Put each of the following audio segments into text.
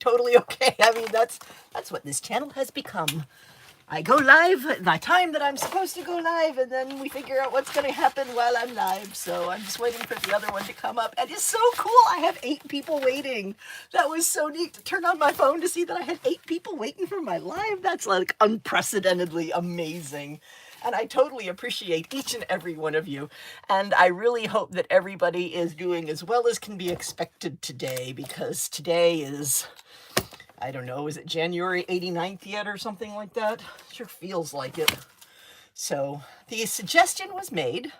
totally okay. I mean, that's what this channel has become. I go live at the time that I'm supposed to go live, and then we figure out what's going to happen while I'm live. So I'm just waiting for the other one to come up. And it's so cool. I have 8 people waiting. That was so neat to turn on my phone to see that I had 8 people waiting for my live. That's like unprecedentedly amazing. And I totally appreciate each and every one of you. And I really hope that everybody is doing as well as can be expected today, because today is, I don't know, is it January 89th yet or something like that? Sure feels like it. So the suggestion was made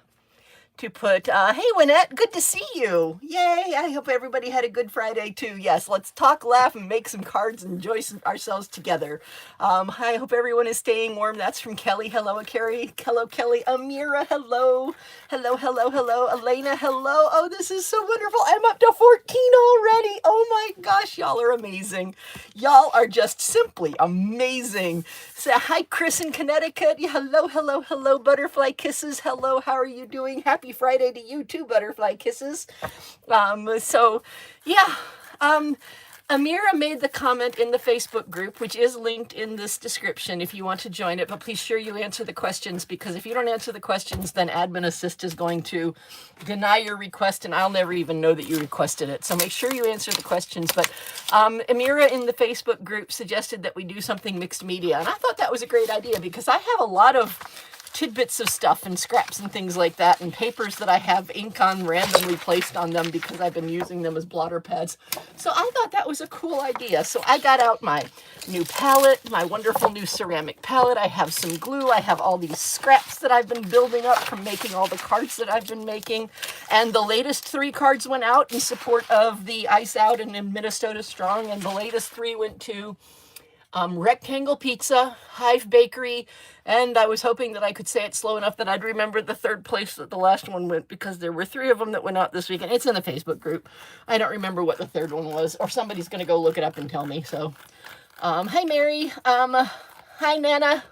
to put, hey, Wynette, good to see you. Yay, I hope everybody had a good Friday too. Yes, let's talk, laugh, and make some cards and enjoy ourselves together. I hope everyone is staying warm. That's from Kelly. Hello, Carrie. Hello, Kelly. Amira, hello. Hello, hello, hello. Elena, hello. Oh, this is so wonderful. I'm up to 14 already. Oh my gosh, y'all are amazing. Y'all are just simply amazing. So, hi, Chris in Connecticut. Hello, hello, hello. Butterfly kisses. Hello, how are you doing? Happy Friday to you too, butterfly kisses. Amira made the comment in the Facebook group, which is linked in this description if you want to join it, but please sure you answer the questions, because if you don't answer the questions, then Admin Assist is going to deny your request, and I'll never even know that you requested it. So make sure you answer the questions. But Amira in the Facebook group suggested that we do something mixed media, and I thought that was a great idea, because I have a lot of tidbits of stuff and scraps and things like that, and papers that I have ink on randomly placed on them because I've been using them as blotter pads. So I thought that was a cool idea. So I got out my new palette, my wonderful new ceramic palette. I have some glue. I have all these scraps that I've been building up from making all the cards that I've been making. And the latest 3 cards went out in support of the iceOUT and in Minnesota Strong. And the latest 3 went to Rectangle Pizza, Hive Bakery, and I was hoping that I could say it slow enough that I'd remember the 3rd place that the last one went, because there were 3 of them that went out this weekend. It's in the Facebook group. I don't remember what the 3rd one was, or somebody's going to go look it up and tell me. So, hi, Mary. Hi, Nana.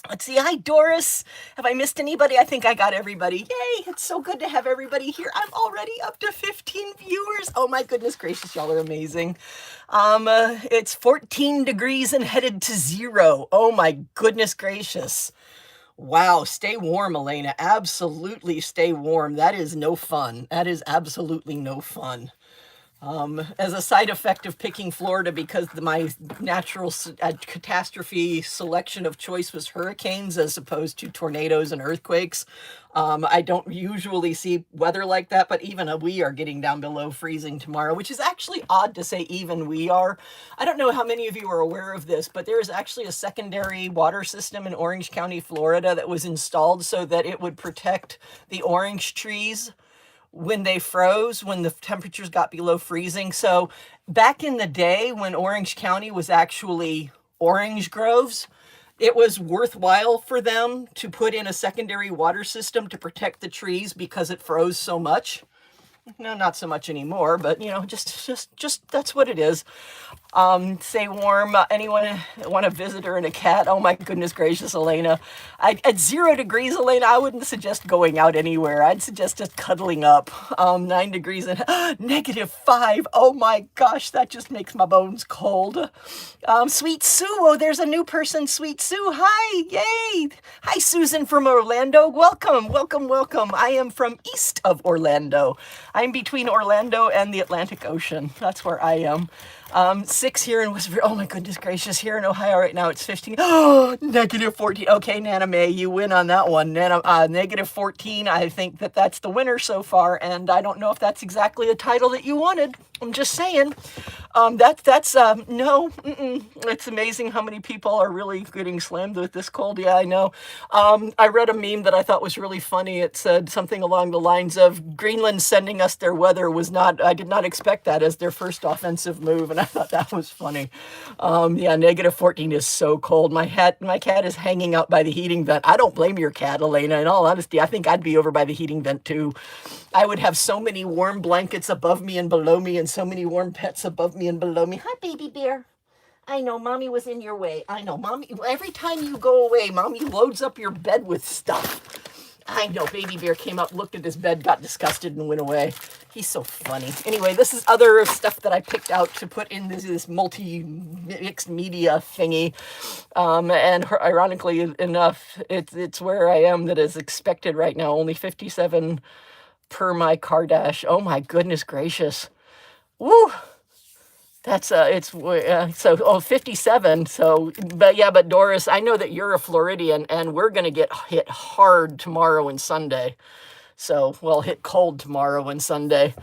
Let's see. Hi, Doris. Have I missed anybody? I think I got everybody. Yay. It's so good to have everybody here. I'm already up to 15 viewers. Oh my goodness gracious. Y'all are amazing. It's 14 degrees and headed to 0. Oh my goodness gracious. Wow. Stay warm, Elena. Absolutely stay warm. That is no fun. That is absolutely no fun. As a side effect of picking Florida, because my natural catastrophe selection of choice was hurricanes as opposed to tornadoes and earthquakes. I don't usually see weather like that, but even we are getting down below freezing tomorrow, which is actually odd to say even we are. I don't know how many of you are aware of this, but there is actually a secondary water system in Orange County, Florida that was installed so that it would protect the orange trees when they froze, when the temperatures got below freezing. So back in the day when Orange County was actually orange groves, it was worthwhile for them to put in a secondary water system to protect the trees because it froze so much. No, not so much anymore, but you know, just that's what it is. Stay warm. Anyone want a visitor and a cat? Oh my goodness gracious, Elena. At 0 degrees, Elena, I wouldn't suggest going out anywhere. I'd suggest just cuddling up. 9 degrees and -5. Oh my gosh, that just makes my bones cold. Sweet Sue. Oh, there's a new person, Sweet Sue. Hi, yay. Hi, Susan from Orlando. Welcome, welcome, welcome. I am from east of Orlando. I'm between Orlando and the Atlantic Ocean. That's where I am. 6 here in West Virginia. Oh my goodness gracious. Here in Ohio right now it's 15. Oh, -14. Okay, Nana May, you win on that one. Nana, -14. I think that's the winner so far, and I don't know if that's exactly a title that you wanted. I'm just saying. No. It's amazing how many people are really getting slammed with this cold. Yeah, I know. I read a meme that I thought was really funny. It said something along the lines of Greenland sending us their weather was not, I did not expect that as their first offensive move. And I thought that was funny. Yeah, -14 is so cold. My cat is hanging out by the heating vent. I don't blame your cat, Elena. In all honesty, I think I'd be over by the heating vent too. I would have so many warm blankets above me and below me, and so many warm pets above me and below me. Hi, baby bear. I know, Mommy was in your way. I know, Mommy, every time you go away, Mommy loads up your bed with stuff. I know, baby bear came up, looked at his bed, got disgusted, and went away. He's so funny. Anyway, this is other stuff that I picked out to put in this multi-mixed media thingy. And ironically enough, it's where I am that is expected right now. Only 57 per my Kardash. Oh my goodness gracious. Woo! That's so 57. So but Doris, I know that you're a Floridian and we're gonna get hit hard tomorrow and Sunday. So we'll hit cold tomorrow and Sunday.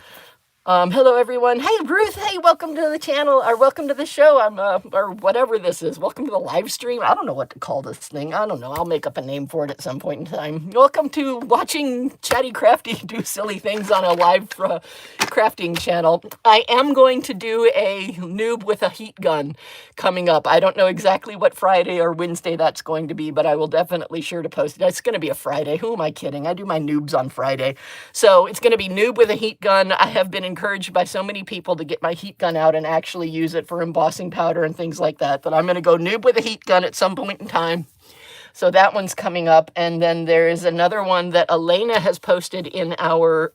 Hello everyone. Hey Ruth, hey, welcome to the channel, or welcome to the show. I'm or whatever this is. Welcome to the live stream. I don't know what to call this thing. I don't know. I'll make up a name for it at some point in time. Welcome to watching Chatty Crafty do silly things on a live crafting channel. I am going to do a noob with a heat gun coming up. I don't know exactly what Friday or Wednesday that's going to be, but I will definitely sure to post it. It's going to be a Friday. Who am I kidding? I do my noobs on Friday. So it's going to be noob with a heat gun. I have been encouraged by so many people to get my heat gun out and actually use it for embossing powder and things like that, that I'm going to go noob with a heat gun at some point in time. So that one's coming up. And then there is another one that Elena has posted in our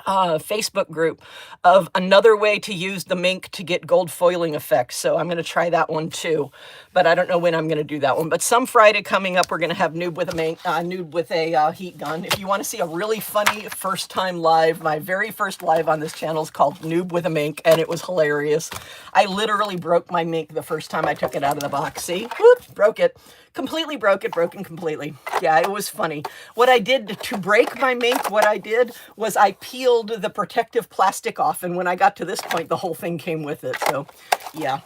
Facebook group of another way to use the mink to get gold foiling effects. So I'm going to try that one too, but I don't know when I'm going to do that one. But some Friday coming up, we're going to have noob with a mink, noob with a heat gun. If you want to see a really funny first time live, my very first live on this channel is called Noob with a Mink, and it was hilarious. I literally broke my mink the first time I took it out of the box. See, whoop, broke it. Completely broke it, broken completely. Yeah, it was funny. What I did to break my mink, what I did was I peeled the protective plastic off, and when I got to this point, the whole thing came with it. So, yeah,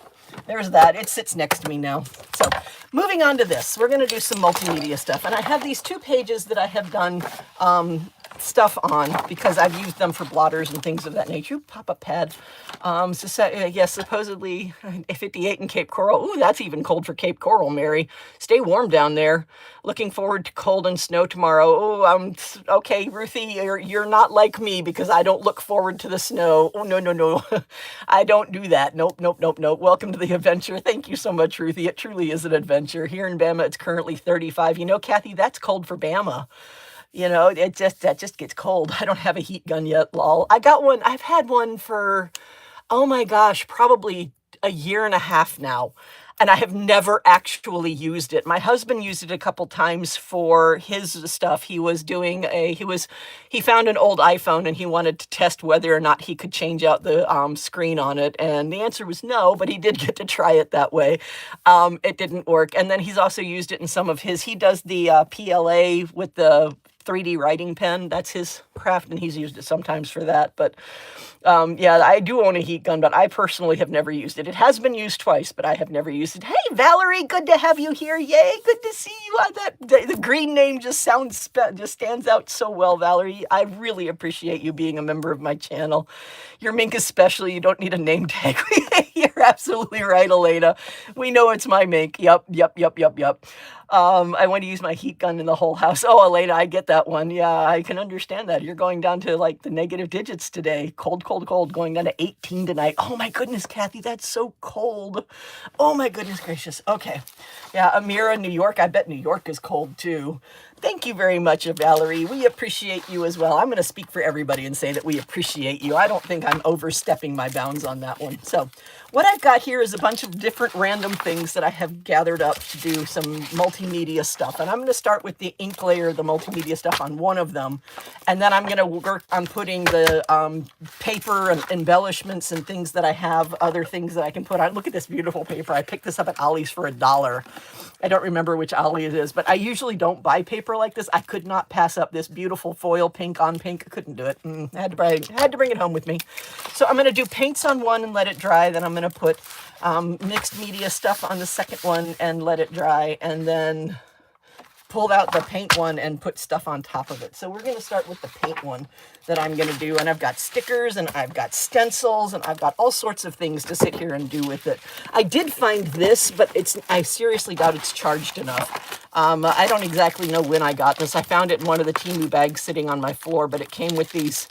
there's that. It sits next to me now. So, moving on to this, we're going to do some multimedia stuff, and I have these 2 pages that I have done stuff on because I've used them for blotters and things of that nature. Pop-up pad. Yes, supposedly 58 in Cape Coral. Ooh, that's even cold for Cape Coral, Mary. Stay warm down there. Looking forward to cold and snow tomorrow. Oh, okay, Ruthie, you're not like me because I don't look forward to the snow. Oh, no. I don't do that. Nope. Welcome to the adventure. Thank you so much, Ruthie. It truly is an adventure. Here in Bama, it's currently 35. You know, Kathy, that's cold for Bama. You know, that just gets cold. I don't have a heat gun yet, lol. I got one. I've had one for, oh my gosh, probably a year and a half now. And I have never actually used it. My husband used it a couple times for his stuff. He was doing he found an old iPhone and he wanted to test whether or not he could change out the screen on it. And the answer was no, but he did get to try it that way. It didn't work. And then he's also used it in some of his, he does the PLA with the 3D writing pen. That's his craft, and he's used it sometimes for that. But yeah, I do own a heat gun, but I personally have never used it. It has been used twice, but I have never used it. Hey, Valerie, good to have you here. Yay, good to see you on that. The green name just stands out so well, Valerie. I really appreciate you being a member of my channel. Your mink is special. You don't need a name tag. You're absolutely right, Elena. We know it's my mink. Yep. I want to use my heat gun in the whole house. Oh, Elena, I get that one. Yeah, I can understand that. You're going down to like the negative digits today. Cold, going down to 18 tonight. Oh my goodness, Kathy, that's so cold. Oh my goodness gracious. Okay. Yeah, Amira, New York. I bet New York is cold too. Thank you very much, Valerie. We appreciate you as well. I'm going to speak for everybody and say that we appreciate you. I don't think I'm overstepping my bounds on that one. So what I've got here is a bunch of different random things that I have gathered up to do some multimedia stuff. And I'm going to start with the ink layer, the multimedia stuff on one of them. And then I'm going to work on putting the paper and embellishments and things that I have, other things that I can put on. Look at this beautiful paper. I picked this up at Ollie's for $1. I don't remember which Ollie it is, but I usually don't buy paper like this. I could not pass up this beautiful foil pink on pink. I couldn't do it. I had to bring it home with me. So I'm going to do paints on one and let it dry. Then I'm going to put mixed media stuff on the second one and let it dry. And then pulled out the paint one and put stuff on top of it. So we're going to start with the paint one that I'm going to do. And I've got stickers and I've got stencils and I've got all sorts of things to sit here and do with it. I did find this, but I seriously doubt it's charged enough. I don't exactly know when I got this. I found it in one of the Temu bags sitting on my floor, but it came with these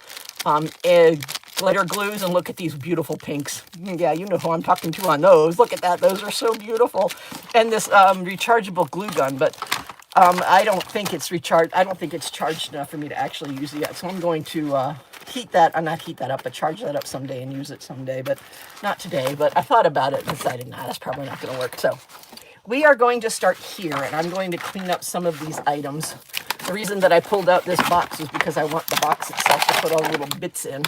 glitter glues, and look at these beautiful pinks. Yeah, you know who I'm talking to on those. Look at that. Those are so beautiful. And this rechargeable glue gun, but I don't think it's recharged. I don't think it's charged enough for me to actually use it yet. So I'm going to heat that, not heat that up, but charge that up someday and use it someday, but not today. But I thought about it and decided, nah, that's probably not going to work. So we are going to start here, and I'm going to clean up some of these items. The reason that I pulled out this box is because I want the box itself to put all the little bits in.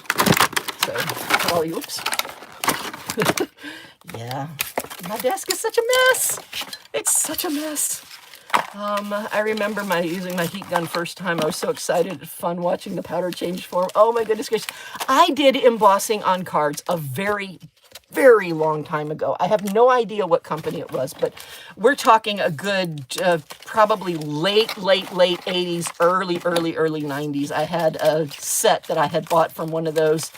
So put all the, oops. Yeah, my desk is such a mess. It's such a mess. I remember using my heat gun first time. I was so excited and fun watching the powder change form. Oh my goodness gracious. I did embossing on cards a very, very long time ago. I have no idea what company it was, but we're talking a good, probably late 80s, early 90s. I had a set that I had bought from one of those,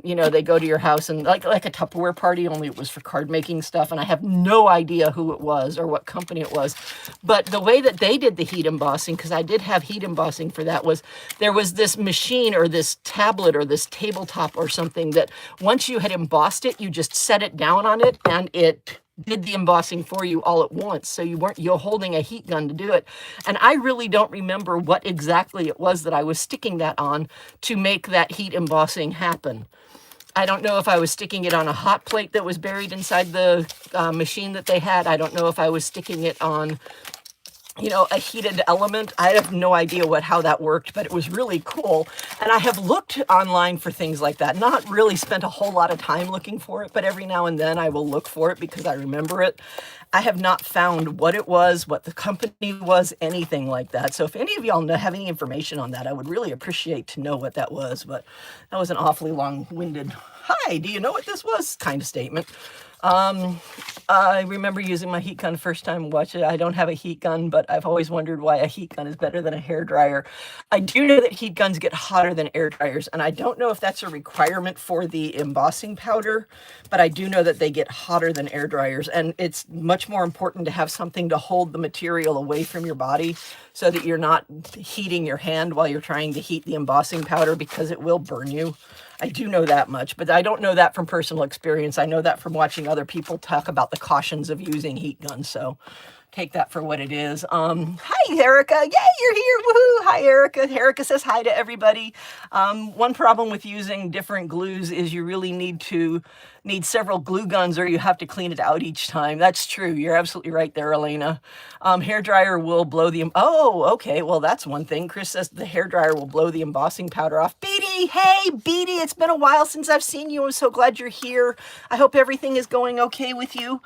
you know, they go to your house and like a Tupperware party, only it was for card making stuff. And I have no idea who it was or what company it was. But the way that they did the heat embossing, because I did have heat embossing for that, was there was this machine or this tablet or this tabletop or something that once you had embossed it, you just set it down on it and it did the embossing for you all at once. So you're holding a heat gun to do it. And I really don't remember what exactly it was that I was sticking that on to make that heat embossing happen. I don't know if I was sticking it on a hot plate that was buried inside the machine that they had. I don't know if I was sticking it on, you know, a heated element. I have no idea how that worked, but it was really cool. And I have looked online for things like that, not really spent a whole lot of time looking for it, but every now and then I will look for it because I remember it. I have not found what it was, what the company was, anything like that. So if any of y'all have any information on that, I would really appreciate to know what that was. But that was an awfully long-winded, hi, do you know what this was kind of statement. I remember using my heat gun first time watching it. I don't have a heat gun, but I've always wondered why a heat gun is better than a hair dryer. I do know that heat guns get hotter than air dryers, and I don't know if that's a requirement for the embossing powder, but I do know that they get hotter than air dryers, and it's much more important to have something to hold the material away from your body so that you're not heating your hand while you're trying to heat the embossing powder, because it will burn you. I do know that much, but I don't know that from personal experience. I know that from watching other people talk about the cautions of using heat guns. So take that for what it is. Hi, Erica. Yay, you're here. Woohoo. Hi, Erica. Erica says hi to everybody. One problem with using different glues is you really need several glue guns, or you have to clean it out each time. That's true. You're absolutely right there, Elena. Hair dryer will blow the... Oh, okay. Well, that's one thing. Chris says the hair dryer will blow the embossing powder off. Beatty, hey, Beatty, it's been a while since I've seen you. I'm so glad you're here. I hope everything is going okay with you.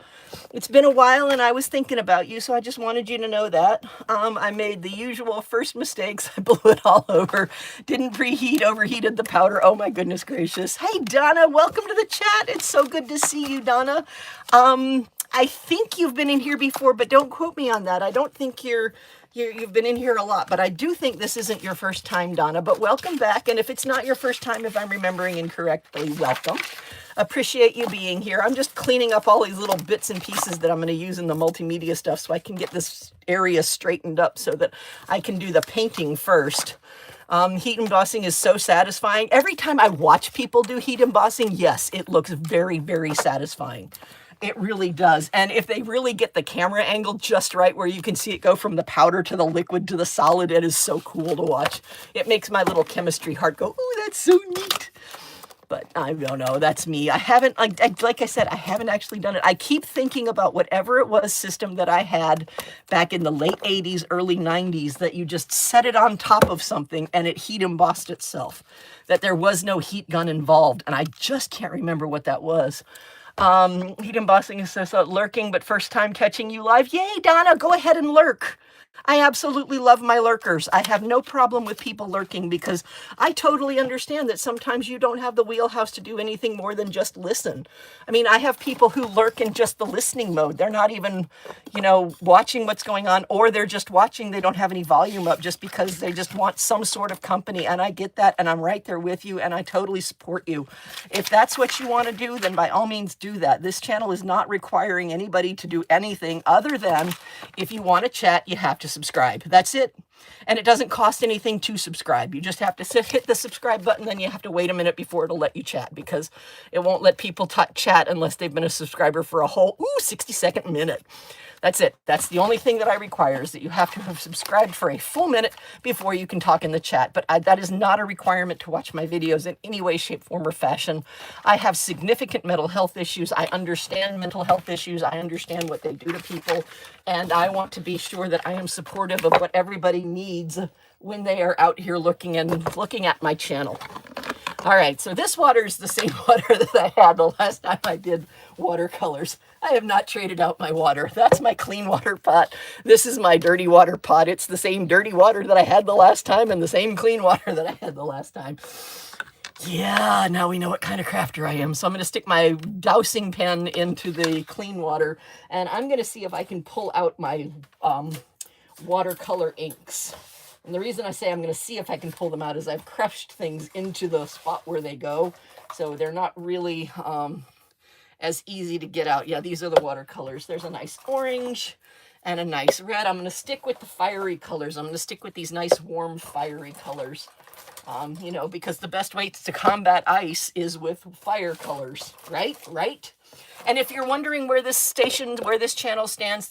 It's been a while and I was thinking about you, so I just wanted you to know that. I made the usual first mistakes. I blew it all over. Didn't preheat, overheated the powder. Oh my goodness gracious. Hey, Donna, welcome to the chat. It's so good to see you, Donna. I think you've been in here before, but don't quote me on that. I don't think you've been in here a lot, but I do think this isn't your first time, Donna, but welcome back. And if it's not your first time, if I'm remembering incorrectly, welcome. Appreciate you being here. I'm just cleaning up all these little bits and pieces that I'm going to use in the multimedia stuff so I can get this area straightened up so that I can do the painting first. Heat embossing is so satisfying. Every time I watch people do heat embossing, yes, it looks very, very satisfying. It really does. And if they really get the camera angle just right, where you can see it go from the powder to the liquid to the solid, it is so cool to watch. It makes my little chemistry heart go, ooh, that's so neat. But I don't know, that's me. I haven't, like I said, I haven't actually done it. I keep thinking about whatever it was system that I had back in the late 80s, early 90s, that you just set it on top of something and it heat embossed itself. That there was no heat gun involved. And I just can't remember what that was. Heat embossing is so lurking, but first time catching you live. Yay, Donna, go ahead and lurk. I absolutely love my lurkers. I have no problem with people lurking because I totally understand that sometimes you don't have the wheelhouse to do anything more than just listen. I mean, I have people who lurk in just the listening mode. They're not even, you know, watching what's going on, or they're just watching. They don't have any volume up just because they just want some sort of company. And I get that, and I'm right there with you, and I totally support you. If that's what you want to do, then by all means do that. This channel is not requiring anybody to do anything other than if you want to chat, you have to subscribe. That's it. And it doesn't cost anything to subscribe. You just have to hit the subscribe button, then you have to wait a minute before it'll let you chat, because it won't let people chat unless they've been a subscriber for a whole 60-second minute. That's it. That's the only thing that I require, is that you have to have subscribed for a full minute before you can talk in the chat. But that is not a requirement to watch my videos in any way, shape, form, or fashion. I have significant mental health issues. I understand mental health issues. I understand what they do to people. And I want to be sure that I am supportive of what everybody needs when they are out here looking at my channel. All right, so this water is the same water that I had the last time I did watercolors. I have not traded out my water. That's my clean water pot. This is my dirty water pot. It's the same dirty water that I had the last time and the same clean water that I had the last time. Yeah, now we know what kind of crafter I am. So I'm going to stick my dowsing pen into the clean water, and I'm going to see if I can pull out my watercolor inks. And the reason I say I'm going to see if I can pull them out is I've crushed things into the spot where they go. So they're not really as easy to get out. Yeah, these are the watercolors. There's a nice orange and a nice red. I'm going to stick with the fiery colors. I'm going to stick with these nice, warm, fiery colors. You know, because the best way to combat ice is with fire colors, right? Right? And if you're wondering where this channel stands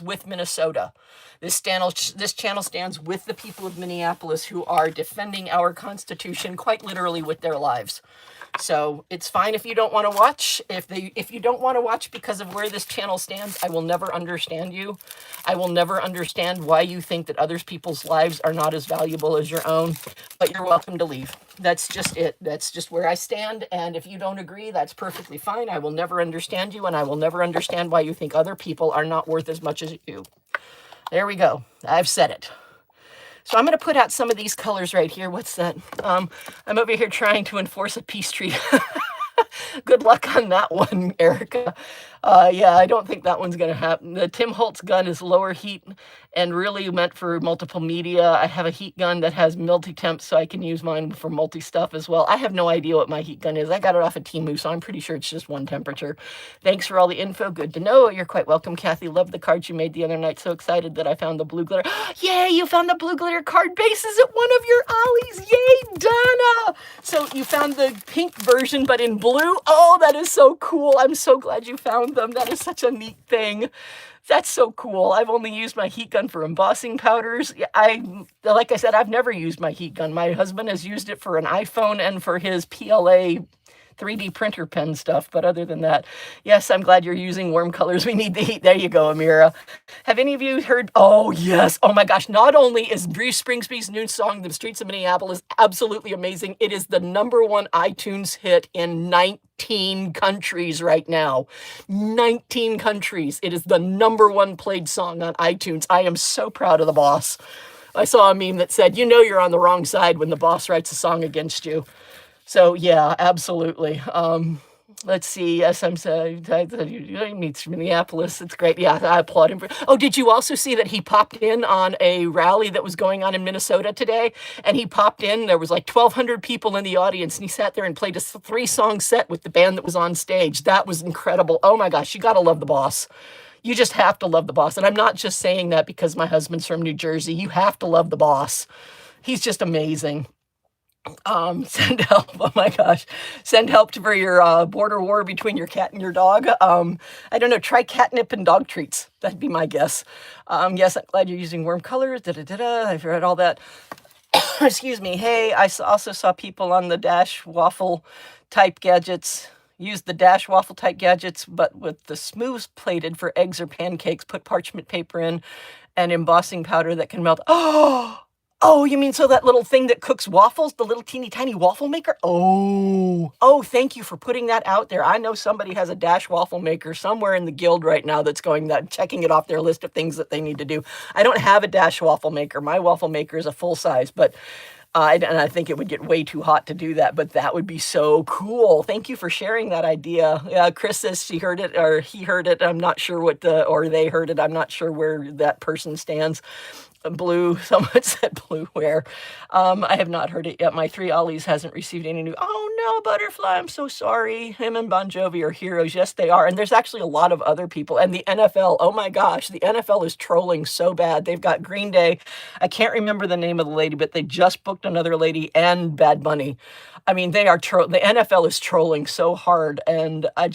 with Minnesota. This channel stands with the people of Minneapolis who are defending our Constitution quite literally with their lives. So it's fine if you don't want to watch. If you don't want to watch because of where this channel stands, I will never understand you. I will never understand why you think that other people's lives are not as valuable as your own, but you're welcome to leave. That's just it. That's just where I stand. And if you don't agree, that's perfectly fine. I will never understand you, and I will never understand why you think other people are not worth as much as you. There we go. I've said it. So I'm going to put out some of these colors right here. What's that? I'm over here trying to enforce a peace treaty. Good luck on that one, Erica. Yeah, I don't think that one's going to happen. The Tim Holtz gun is lower heat and really meant for multiple media. I have a heat gun that has multi-temp, so I can use mine for multi-stuff as well. I have no idea what my heat gun is. I got it off of Temu, so I'm pretty sure it's just one temperature. Thanks for all the info. Good to know. You're quite welcome, Kathy. Love the cards you made the other night. So excited that I found the blue glitter. Yay, you found the blue glitter card bases at one of your ollies. Yay, Donna. So you found the pink version, but in blue. Oh, that is so cool. I'm so glad you found them. That is such a neat thing. That's so cool. I've only used my heat gun for embossing powders. Like I said, I've never used my heat gun. My husband has used it for an iPhone and for his PLA 3D printer pen stuff. But other than that, yes, I'm glad you're using warm colors. We need the heat. There you go, Amira. Have any of you heard? Oh, yes. Oh, my gosh. Not only is Bruce Springsteen's new song, The Streets of Minneapolis, absolutely amazing, it is the #1 iTunes hit in 19 countries right now. 19 countries. It is the #1 played song on iTunes. I am so proud of the boss. I saw a meme that said, you know you're on the wrong side when the boss writes a song against you. So, yeah, absolutely. Let's see. Yes, I'm saying he meets Minneapolis. It's great. Yeah, I applaud him. Oh, did you also see that he popped in on a rally that was going on in Minnesota today? And he popped in. There was like 1,200 people in the audience, and he sat there and played a 3-song set with the band that was on stage. That was incredible. Oh, my gosh. You got to love the boss. You just have to love the boss. And I'm not just saying that because my husband's from New Jersey. You have to love the boss. He's just amazing. Send help. Oh my gosh. Send help for your border war between your cat and your dog. I don't know. Try catnip and dog treats. That'd be my guess. Yes, I'm glad you're using warm colors. I've read all that. Excuse me. Hey, I also saw people on the Dash waffle type gadgets. Use the Dash waffle type gadgets, but with the smooth plated for eggs or pancakes. Put parchment paper in and embossing powder that can melt. Oh, you mean so that little thing that cooks waffles, the little teeny tiny waffle maker? Oh, thank you for putting that out there. I know somebody has a Dash waffle maker somewhere in the guild right now that's checking it off their list of things that they need to do. I don't have a Dash waffle maker. My waffle maker is a full size, but and I think it would get way too hot to do that, but that would be so cool. Thank you for sharing that idea. Chris says she heard it or he heard it. I'm not sure or they heard it. I'm not sure where that person stands. Blue, someone said blueware. I have not heard it yet. My three Ollies hasn't received any new. Oh no, Butterfly, I'm so sorry. Him and Bon Jovi are heroes. Yes, they are. And there's actually a lot of other people. And the NFL, oh my gosh, the NFL is trolling so bad. They've got Green Day. I can't remember the name of the lady, but they just booked another lady and Bad Bunny. I mean, they are the NFL is trolling so hard, and I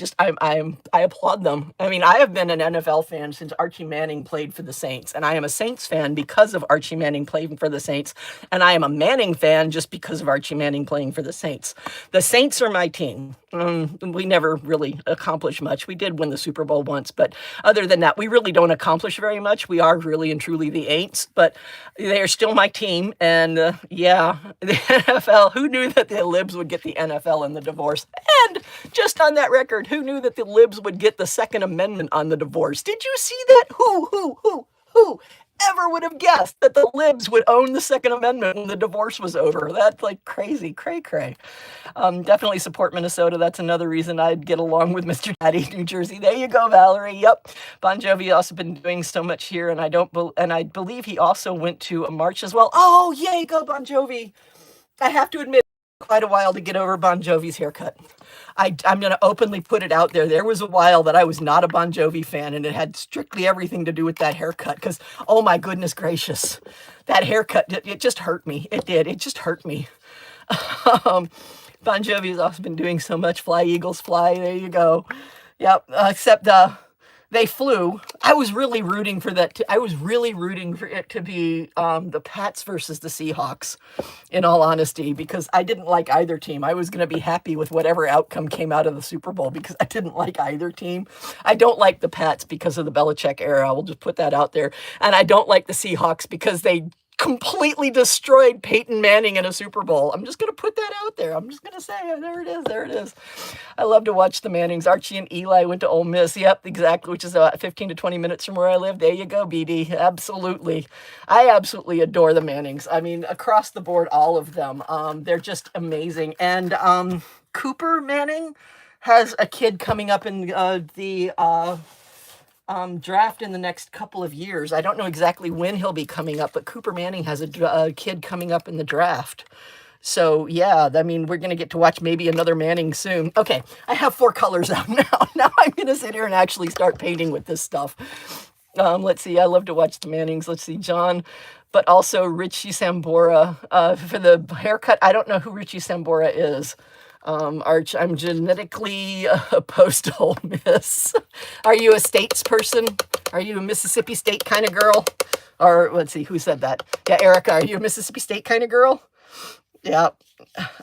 applaud them. I mean, I have been an NFL fan since Archie Manning played for the Saints, and I am a Saints fan because of Archie Manning playing for the Saints, and I am a Manning fan just because of Archie Manning playing for the Saints. The Saints are my team. We never really accomplished much. We did win the Super Bowl once, but other than that, we really don't accomplish very much. We are really and truly the Aints, but they are still my team. And yeah, the NFL, who knew that the Libs would get the NFL in the divorce? And just on that record, who knew that the Libs would get the Second Amendment on the divorce? Did you see that? Who ever would have guessed that the Libs would own the Second Amendment when the divorce was over? That's like crazy, cray. Definitely support Minnesota. That's another reason I'd get along with Mr. Daddy, New Jersey. There you go, Valerie. Yep. Bon Jovi also been doing so much here, and I believe he also went to a march as well. Oh, yay, go Bon Jovi. I have to admit, quite a while to get over Bon Jovi's haircut. I'm going to openly put it out there. There was a while that I was not a Bon Jovi fan, and it had strictly everything to do with that haircut because, oh my goodness gracious, that haircut, it just hurt me. It did. It just hurt me. Bon Jovi has also been doing so much. Fly, Eagles, fly. There you go. Yep. Except they flew. I was really rooting for that. I was really rooting for it to be the Pats versus the Seahawks, in all honesty, because I didn't like either team. I was going to be happy with whatever outcome came out of the Super Bowl because I didn't like either team. I don't like the Pats because of the Belichick era. We'll just put that out there. And I don't like the Seahawks because they completely destroyed Peyton Manning in a Super Bowl. I'm just going to put that out there. I'm just going to say, there it is. I love to watch the Mannings. Archie and Eli went to Ole Miss. Yep, exactly, which is about 15 to 20 minutes from where I live. There you go, BD. Absolutely. I absolutely adore the Mannings. I mean, across the board, all of them. They're just amazing. And Cooper Manning has a kid coming up in the draft in the next couple of years. I don't know exactly when he'll be coming up, but Cooper Manning has a kid coming up in the draft. So yeah, I mean, we're going to get to watch maybe another Manning soon. Okay, I have 4 colors out now. Now I'm going to sit here and actually start painting with this stuff. Let's see, I love to watch the Mannings. Let's see, John, but also Richie Sambora. For the haircut, I don't know who Richie Sambora is. Arch, I'm genetically opposed to Ole Miss. Are you a states person? Are you a Mississippi State kind of girl? Or let's see, who said that? Yeah, Erica, are you a Mississippi State kind of girl? Yeah,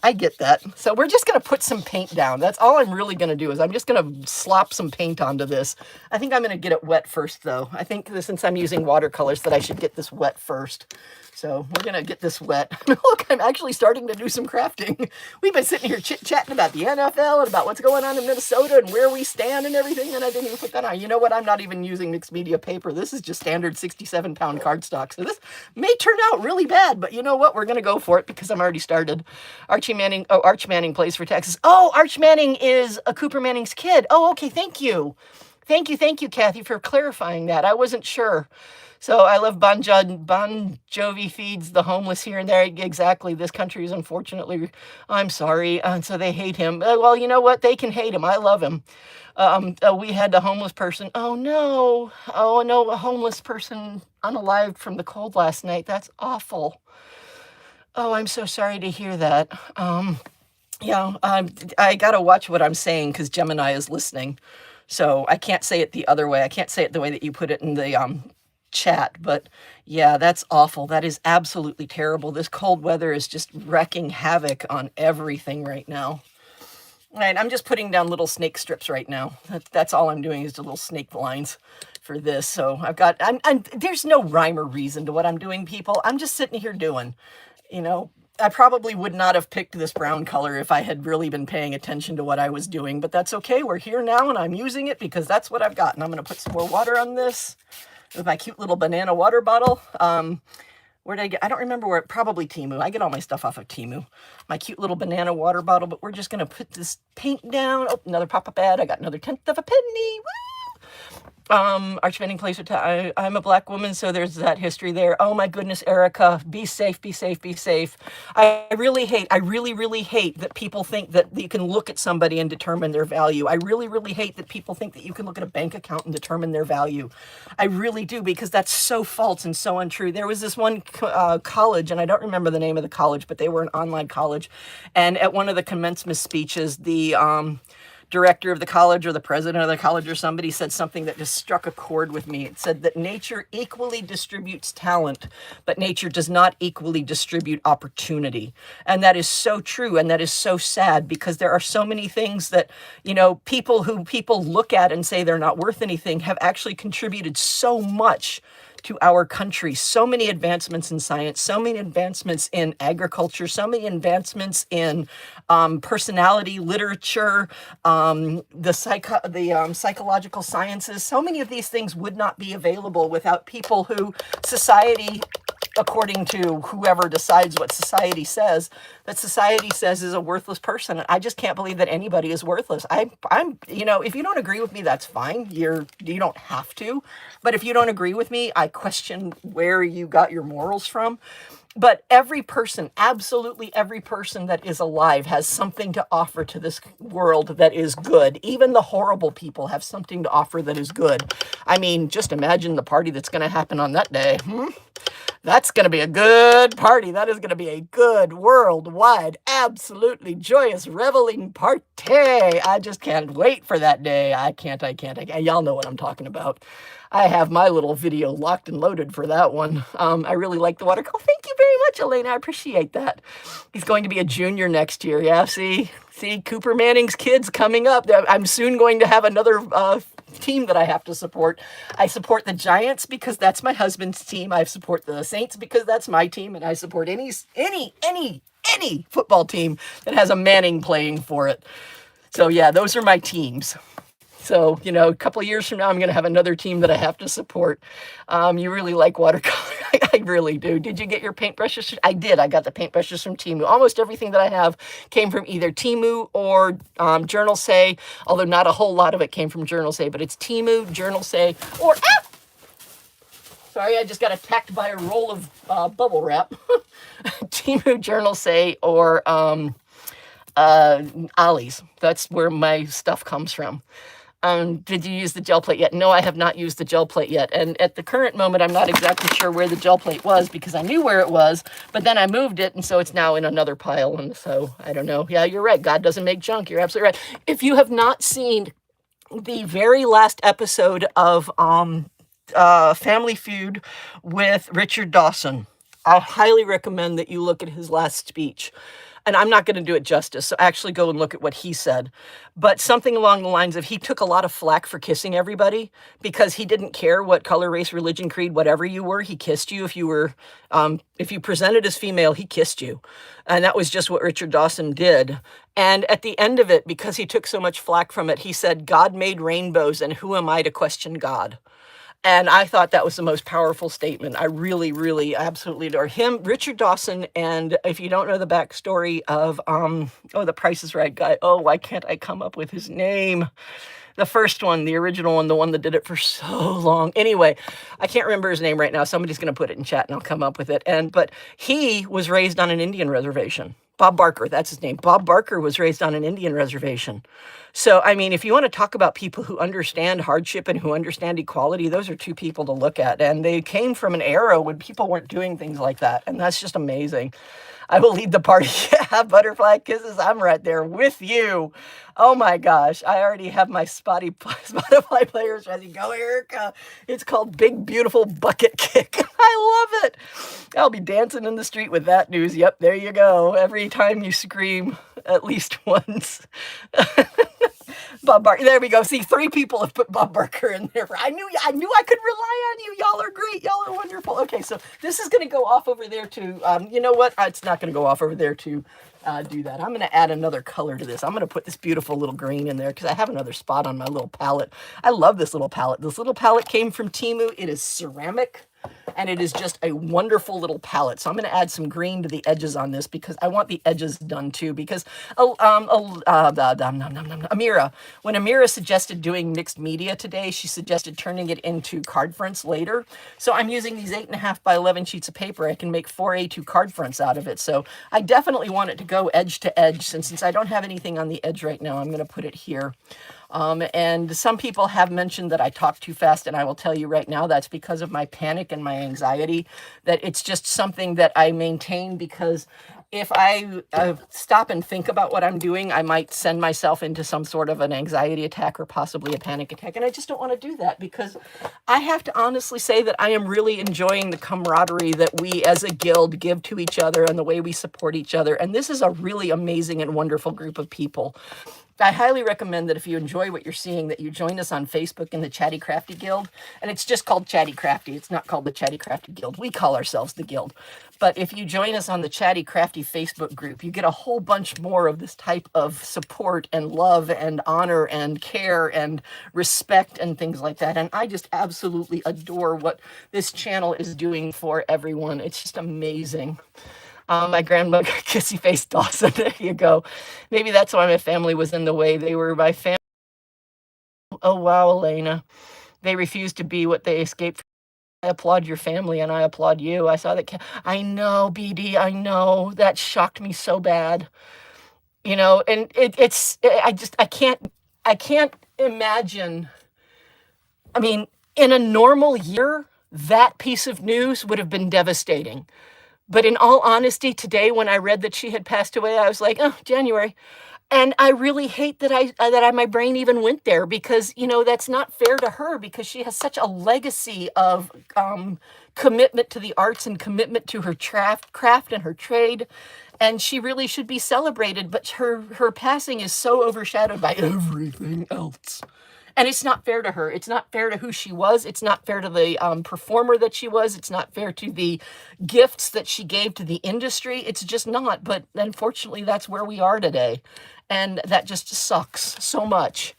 I get that. So we're just going to put some paint down. That's all I'm really going to do is I'm just going to slop some paint onto this. I think I'm going to get it wet first, though. I think since I'm using watercolors that I should get this wet first. So we're going to get this wet. Look, I'm actually starting to do some crafting. We've been sitting here chit-chatting about the NFL and about what's going on in Minnesota and where we stand and everything, and I didn't even put that on. You know what? I'm not even using mixed media paper. This is just standard 67-pound cardstock. So this may turn out really bad, but you know what? We're going to go for it because I'm already started. Arch Manning plays for Texas. Oh, Arch Manning is a Cooper Manning's kid. Oh, okay. Thank you. Thank you, Kathy, for clarifying that. I wasn't sure. So I love Bon Jovi feeds the homeless here and there. Exactly. This country is unfortunately, I'm sorry. So they hate him. Well, you know what? They can hate him. I love him. We had a homeless person. Oh, no, a homeless person unalived from the cold last night. That's awful. Oh, I'm so sorry to hear that. Yeah, I got to watch what I'm saying because Gemini is listening. So I can't say it the other way. I can't say it the way that you put it in the chat, but yeah, that's awful. That is absolutely terrible. This cold weather is just wrecking havoc on everything right now. Right, I'm just putting down little snake strips right now. That's all I'm doing is the little snake lines for this. So there's no rhyme or reason to what I'm doing, people. I'm just sitting here doing, you know, I probably would not have picked this brown color if I had really been paying attention to what I was doing, but that's okay. We're here now and I'm using it because that's what I've got. And I'm going to put some more water on this with my cute little banana water bottle. Where did I get? I don't remember where. Probably Temu. I get all my stuff off of Temu. My cute little banana water bottle. But we're just going to put this paint down. Oh, another pop-up ad. I got another 1/10 of a penny. Woo! Our spending place of time. I'm a black woman, so there's that history there. Oh my goodness, Erica, be safe, be safe, be safe. I really, really hate that people think that you can look at somebody and determine their value. I really, really hate that people think that you can look at a bank account and determine their value. I really do, because that's so false and so untrue. There was this one college, and I don't remember the name of the college, but they were an online college. And at one of the commencement speeches, the director of the college or the president of the college or somebody said something that just struck a chord with me. It said that nature equally distributes talent, but nature does not equally distribute opportunity. And that is so true. And that is so sad, because there are so many things that, people look at and say they're not worth anything have actually contributed so much to our country. So many advancements in science, so many advancements in agriculture, so many advancements in personality, literature, the psychological sciences. So many of these things would not be available without people who society, according to whoever decides what society says, that society says is a worthless person. And I just can't believe that anybody is worthless. I'm, if you don't agree with me, that's fine. You don't have to. But if you don't agree with me, I question where you got your morals from. But every person, absolutely every person that is alive has something to offer to this world that is good. Even the horrible people have something to offer that is good. I mean, just imagine the party that's going to happen on that day. That's going to be a good party. That is going to be a good worldwide, absolutely joyous, reveling party. I just can't wait for that day. I can't. Y'all know what I'm talking about. I have my little video locked and loaded for that one. I really like the water. Oh, thank you very much, Elena. I appreciate that. He's going to be a junior next year. Yeah, see, Cooper Manning's kids coming up. I'm soon going to have another team that I have to support. I support the Giants because that's my husband's team. I support the Saints because that's my team, and I support any football team that has a Manning playing for it. So yeah, those are my teams. So, a couple of years from now, I'm going to have another team that I have to support. You really like watercolor. I really do. Did you get your paintbrushes? I did. I got the paintbrushes from Temu. Almost everything that I have came from either Temu or Journal Say, although not a whole lot of it came from Journal Say, but it's Temu, Journal Say, or... Sorry, I just got attacked by a roll of bubble wrap. Temu, Journal Say, or Ollie's. That's where my stuff comes from. Did you use the gel plate yet? No, I have not used the gel plate yet. And at the current moment, I'm not exactly sure where the gel plate was, because I knew where it was, but then I moved it, and so it's now in another pile. And so I don't know. Yeah, you're right. God doesn't make junk. You're absolutely right. If you have not seen the very last episode of Family Feud with Richard Dawson, I highly recommend that you look at his last speech. And I'm not going to do it justice, so actually go and look at what he said. But something along the lines of, he took a lot of flack for kissing everybody, because he didn't care what color, race, religion, creed, whatever you were. He kissed you. If you presented as female, he kissed you. And that was just what Richard Dawson did. And at the end of it, because he took so much flack from it, he said, God made rainbows, and who am I to question God? And I thought that was the most powerful statement. I really, really, absolutely adore him, Richard Dawson. And if you don't know the backstory of, The Price is Right guy. Oh, why can't I come up with his name? The first one, the original one, the one that did it for so long. Anyway, I can't remember his name right now. Somebody's going to put it in chat and I'll come up with it. But he was raised on an Indian reservation. Bob Barker, that's his name. Bob Barker was raised on an Indian reservation. So, I mean, if you want to talk about people who understand hardship and who understand equality, those are two people to look at. And they came from an era when people weren't doing things like that. And that's just amazing. I will lead the party. Yeah, butterfly kisses. I'm right there with you. Oh my gosh. I already have my Spotify players ready. Go, Erica. It's called Big Beautiful Bucket Kick. I love it. I'll be dancing in the street with that news. Yep, there you go. Every time you scream at least once. Bob Barker. There we go. See, 3 people have put Bob Barker in there. I knew I could rely on you. Y'all are great. Y'all are wonderful. Okay, so this is going to go off over there to, you know what? It's not going to go off over there to do that. I'm going to add another color to this. I'm going to put this beautiful little green in there because I have another spot on my little palette. I love this little palette. This little palette came from Temu. It is ceramic. And it is just a wonderful little palette. So I'm going to add some green to the edges on this because I want the edges done too. Because Amira, when Amira suggested doing mixed media today, she suggested turning it into card fronts later. So I'm using these 8.5 by 11 sheets of paper. I can make 4 A2 card fronts out of it. So I definitely want it to go edge to edge. Since I don't have anything on the edge right now, I'm going to put it here. And some people have mentioned that I talk too fast, and I will tell you right now that's because of my panic and my anxiety, that it's just something that I maintain because if I stop and think about what I'm doing, I might send myself into some sort of an anxiety attack or possibly a panic attack. And I just don't want to do that because I have to honestly say that I am really enjoying the camaraderie that we as a guild give to each other and the way we support each other. And this is a really amazing and wonderful group of people. I highly recommend that if you enjoy what you're seeing, that you join us on Facebook in the Chatty Crafty Guild. And it's just called Chatty Crafty. It's not called the Chatty Crafty Guild. We call ourselves the Guild. But if you join us on the Chatty Crafty Facebook group, you get a whole bunch more of this type of support and love and honor and care and respect and things like that. And I just absolutely adore what this channel is doing for everyone. It's just amazing. My grandmother, kissy face Dawson, there you go. Maybe that's why my family was in the way. They were my family. Oh, wow, Elena. They refused to be what they escaped from. I applaud your family and I applaud you. I saw that. I know, BD, I know. That shocked me so bad. You know, and I can't imagine. I mean, in a normal year, that piece of news would have been devastating. But in all honesty, today when I read that she had passed away, I was like, oh, January. And I really hate that my brain even went there because, you know, that's not fair to her because she has such a legacy of commitment to the arts and commitment to her craft and her trade. And she really should be celebrated. But her passing is so overshadowed by everything else. And it's not fair to her. It's not fair to who she was. It's not fair to the performer that she was. It's not fair to the gifts that she gave to the industry. It's just not. But unfortunately, that's where we are today. And that just sucks so much.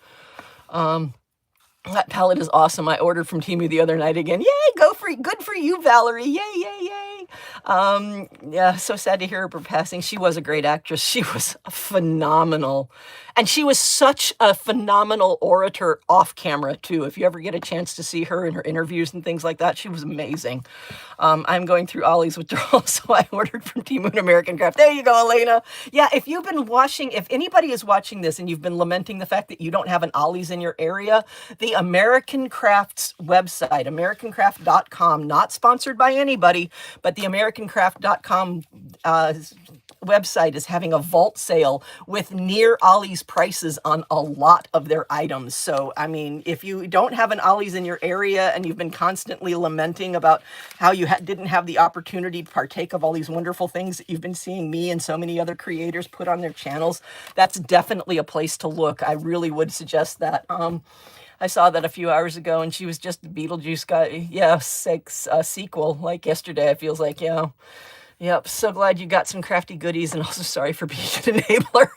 That palette is awesome. I ordered from Temu the other night again. Yay, good for you, Valerie. Yay, yay, yay. Yeah, so sad to hear her passing. She was a great actress. She was phenomenal. And she was such a phenomenal orator off camera, too. If you ever get a chance to see her in her interviews and things like that, she was amazing. I'm going through Ollie's withdrawal, so I ordered from Temu and American Craft. There you go, Elena. Yeah, if anybody is watching this and you've been lamenting the fact that you don't have an Ollie's in your area, the American Crafts website, americancraft.com, not sponsored by anybody, but the americancraft.com website is having a vault sale with near Ollie's prices on a lot of their items. So, I mean, if you don't have an Ollie's in your area and you've been constantly lamenting about how you didn't have the opportunity to partake of all these wonderful things that you've been seeing me and so many other creators put on their channels, that's definitely a place to look. I really would suggest that. I saw that a few hours ago and she was just the Beetlejuice guy. Yeah, sequel, like yesterday, it feels like, yeah. Yep, so glad you got some crafty goodies and also sorry for being an enabler.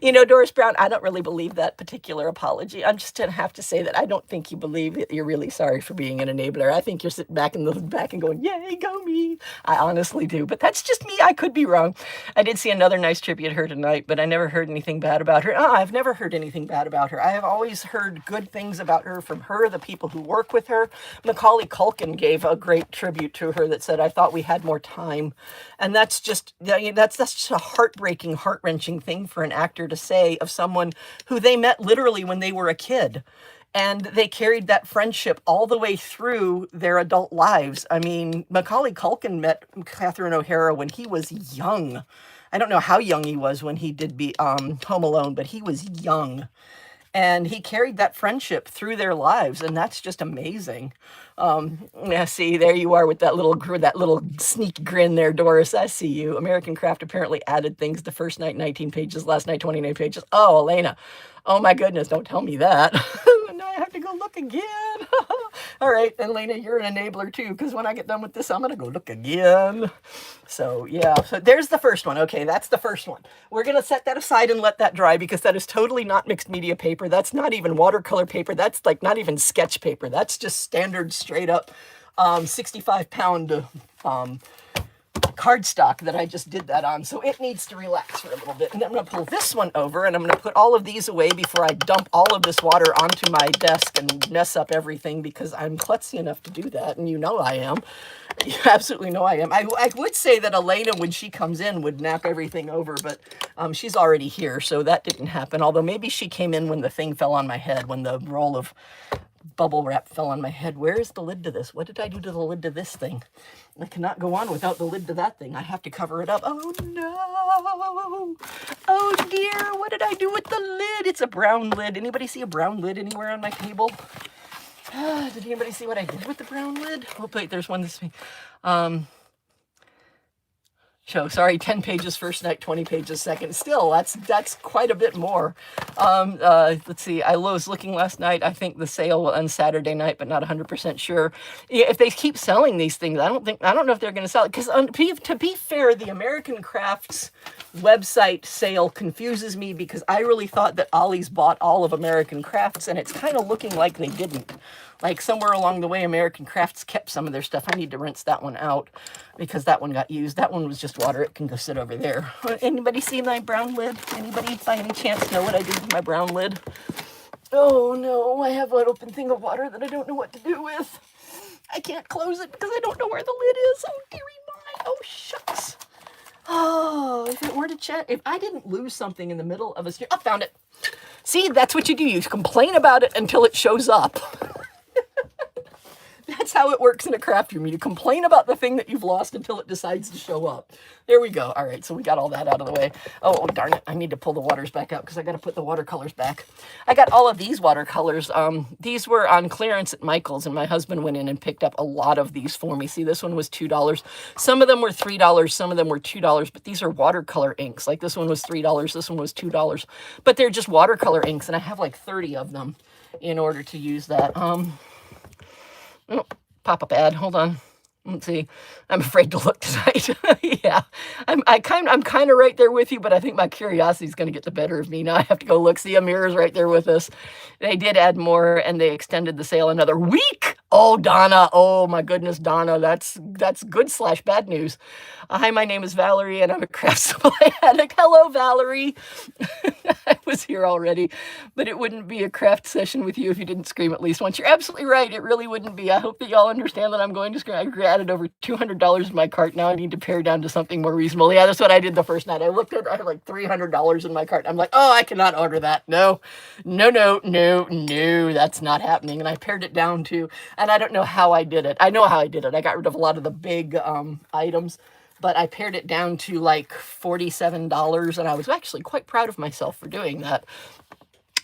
You know, Doris Brown, I don't really believe that particular apology. I'm just going to have to say that I don't think you believe that you're really sorry for being an enabler. I think you're sitting back in the back and going, yay, go me. I honestly do, but that's just me. I could be wrong. I did see another nice tribute her tonight, but I never heard anything bad about her. I've never heard anything bad about her. I have always heard good things about her from her, the people who work with her. Macaulay Culkin gave a great tribute to her that said, I thought we had more time. And that's just a heartbreaking, heart-wrenching thing for an actor to say of someone who they met literally when they were a kid. And they carried that friendship all the way through their adult lives. I mean, Macaulay Culkin met Catherine O'Hara when he was young. I don't know how young he was when he did Home Alone, but he was young. And he carried that friendship through their lives, and that's just amazing. Yeah, see, there you are with that little sneak grin there, Doris. I see you. American Craft apparently added things the first night, 19 pages, last night, 29 pages. Oh, Elena. Oh, my goodness, don't tell me that. Now I have to go look again. All right, Elena, you're an enabler too, because when I get done with this, I'm going to go look again. So, yeah, so there's the first one. Okay, that's the first one. We're going to set that aside and let that dry because that is totally not mixed media paper. That's not even watercolor paper. That's like not even sketch paper. That's just standard straight up 65-pound cardstock that I just did that on. So it needs to relax for a little bit. And then I'm going to pull this one over, and I'm going to put all of these away before I dump all of this water onto my desk and mess up everything, because I'm klutzy enough to do that. And you know I am. You absolutely know I am. I would say that Elena, when she comes in, would knock everything over, but she's already here, so that didn't happen. Although maybe she came in when the thing fell on my head, when the roll of bubble wrap fell on my head. Where is the lid to this? What did I do to the lid to this thing? I cannot go on without the lid to that thing. I have to cover it up. Oh no! Oh dear! What did I do with the lid? It's a brown lid. Anybody see a brown lid anywhere on my table? Did anybody see what I did with the brown lid? Oh wait, there's one this week. Sorry, 10 pages first night, 20 pages second. Still, that's quite a bit more. Let's see. I was looking last night. I think the sale will end Saturday night, but not 100% sure. If they keep selling these things, I don't know if they're going to sell it. Because to be fair, the American Crafts website sale confuses me, because I really thought that Ollie's bought all of American Crafts, and it's kind of looking like they didn't. Like somewhere along the way, American Crafts kept some of their stuff. I need to rinse that one out because that one got used. That one was just water. It can go sit over there. Anybody see my brown lid? Anybody by any chance know what I did with my brown lid? Oh no, I have an open thing of water that I don't know what to do with. I can't close it because I don't know where the lid is. Oh dearie my, oh shucks. Oh, if it were to check, if I didn't lose something in the middle of a stream, I found it. See, that's what you do. You complain about it until it shows up. That's how it works in a craft room. You complain about the thing that you've lost until it decides to show up. There we go. All right, so we got all that out of the way. Oh, darn it. I need to pull the waters back out because I got to put the watercolors back. I got all of these watercolors. These were on clearance at Michael's, and my husband went in and picked up a lot of these for me. See, this one was $2. Some of them were $3. Some of them were $2. But these are watercolor inks. Like this one was $3. This one was $2. But they're just watercolor inks, and I have like 30 of them in order to use that. Oh, pop-up ad. Hold on. Let's see. I'm afraid to look tonight. Yeah, I'm kind of right there with you, but I think my curiosity is going to get the better of me. Now I have to go look. See, Amir's right there with us. They did add more, and they extended the sale another week. Oh, Donna. Oh my goodness, Donna. That's good / bad news. Hi, my name is Valerie, and I'm a craft supply addict. Hello, Valerie. I was here already, but it wouldn't be a craft session with you if you didn't scream at least once. You're absolutely right. It really wouldn't be. I hope that y'all understand that I'm going to scream. I added over $200 in my cart. Now I need to pare down to something more reasonable. Yeah, that's what I did the first night. I looked at it. I had like $300 in my cart. I'm like, oh, I cannot order that. No, that's not happening. And I pared it down to, and I don't know how I did it. I know how I did it. I got rid of a lot of the big items, but I pared it down to like $47, and I was actually quite proud of myself for doing that,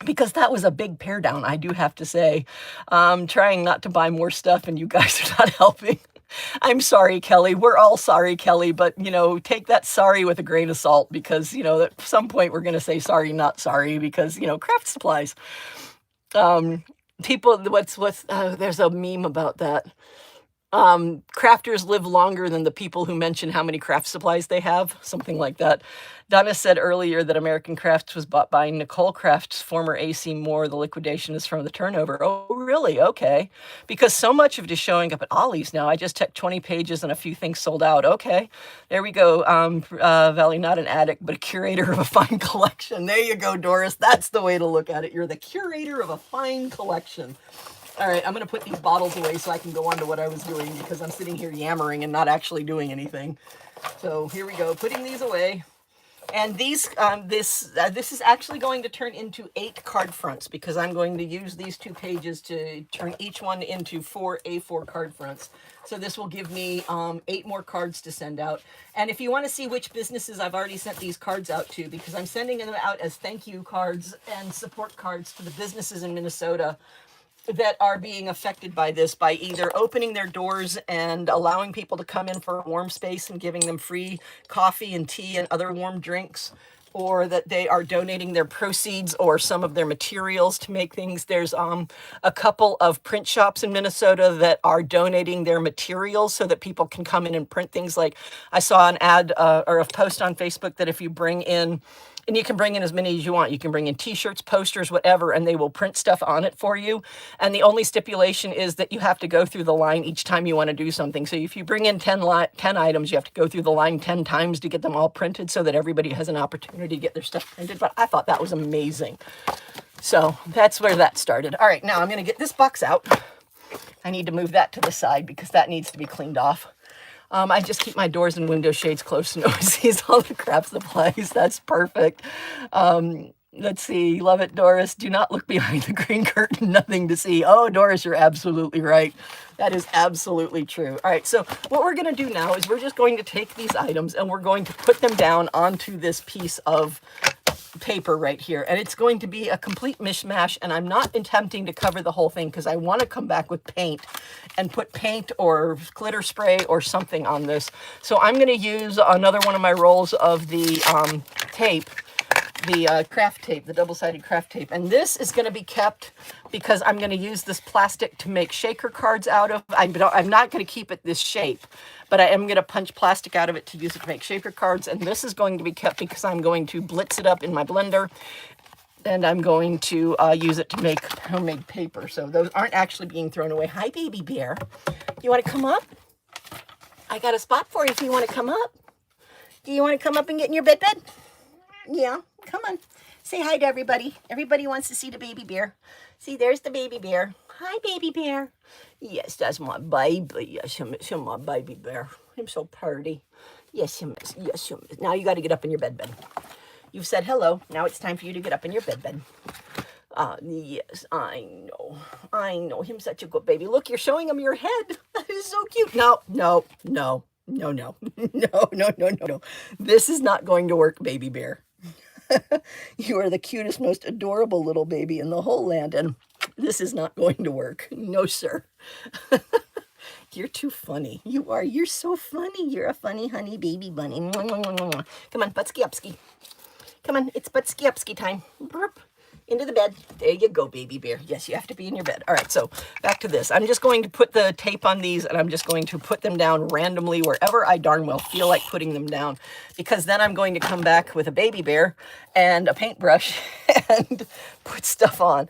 because that was a big pare down, I do have to say. Trying not to buy more stuff, and you guys are not helping. I'm sorry, Kelly. We're all sorry, Kelly, but, take that sorry with a grain of salt, because, at some point we're going to say sorry, not sorry, because, craft supplies. People, there's a meme about that. Crafters live longer than the people who mention how many craft supplies they have, something like that. Donna said earlier that American Crafts was bought by Nicole Craft's former AC Moore. The liquidation is from the turnover. Oh, really? Okay. Because so much of it is showing up at Ollie's now. I just checked 20 pages and a few things sold out. Okay. There we go. Valley, not an addict, but a curator of a fine collection. There you go, Doris. That's the way to look at it. You're the curator of a fine collection. All right, I'm going to put these bottles away so I can go on to what I was doing, because I'm sitting here yammering and not actually doing anything. So here we go, putting these away. And these, this is actually going to turn into 8 card fronts, because I'm going to use these 2 pages to turn each one into 4 A4 card fronts. So this will give me 8 more cards to send out. And if you want to see which businesses I've already sent these cards out to, because I'm sending them out as thank you cards and support cards to the businesses in Minnesota that are being affected by this, by either opening their doors and allowing people to come in for a warm space and giving them free coffee and tea and other warm drinks, or that they are donating their proceeds or some of their materials to make things. There's a couple of print shops in Minnesota that are donating their materials so that people can come in and print things. Like I saw an ad or a post on Facebook that if you bring in And you can bring in as many as you want. You can bring in t-shirts, posters, whatever, and they will print stuff on it for you. And the only stipulation is that you have to go through the line each time you want to do something. So if you bring in 10 items, you have to go through the line 10 times to get them all printed so that everybody has an opportunity to get their stuff printed. But I thought that was amazing. So that's where that started. All right, now I'm going to get this box out. I need to move that to the side because that needs to be cleaned off. I just keep my doors and window shades closed so no one sees all the crap supplies. That's perfect. Let's see. Love it, Doris. Do not look behind the green curtain. Nothing to see. Oh, Doris, you're absolutely right. That is absolutely true. All right, so what we're going to do now is we're just going to take these items and we're going to put them down onto this piece of paper right here, and it's going to be a complete mishmash, and I'm not attempting to cover the whole thing because I want to come back with paint and put paint or glitter spray or something on this. So I'm going to use another one of my rolls of the tape, the craft tape, the double-sided craft tape, and this is going to be kept because I'm going to use this plastic to make shaker cards out of. I'm not going to keep it this shape, but I am going to punch plastic out of it to use it to make shaker cards, and this is going to be kept because I'm going to blitz it up in my blender, and I'm going to use it to make homemade paper. So those aren't actually being thrown away. Hi, baby bear. You want to come up? I got a spot for you if you want to come up. Do you want to come up and get in your bed? Yeah, come on. Say hi to everybody. Everybody wants to see the baby bear. See, there's the baby bear. Hi, baby bear. Yes, that's my baby. Yes, him is my baby bear. I'm so pretty. Yes, him is. Yes, him is. Now you got to get up in your bed. You've said hello. Now it's time for you to get up in your bed. Yes, I know. I know. Him's such a good baby. Look, you're showing him your head. That is so cute. No. This is not going to work, baby bear. You are the cutest, most adorable little baby in the whole land, and this is not going to work. No, sir. You're too funny. You are. You're so funny. You're a funny, honey baby bunny. Come on, butsky-upsky. Come on, it's butsky-upsky time. Burp. Into the bed. There you go, baby bear. Yes, you have to be in your bed. All right, so back to this. I'm just going to put the tape on these, and I'm just going to put them down randomly wherever I darn well feel like putting them down, because then I'm going to come back with a baby bear and a paintbrush and put stuff on.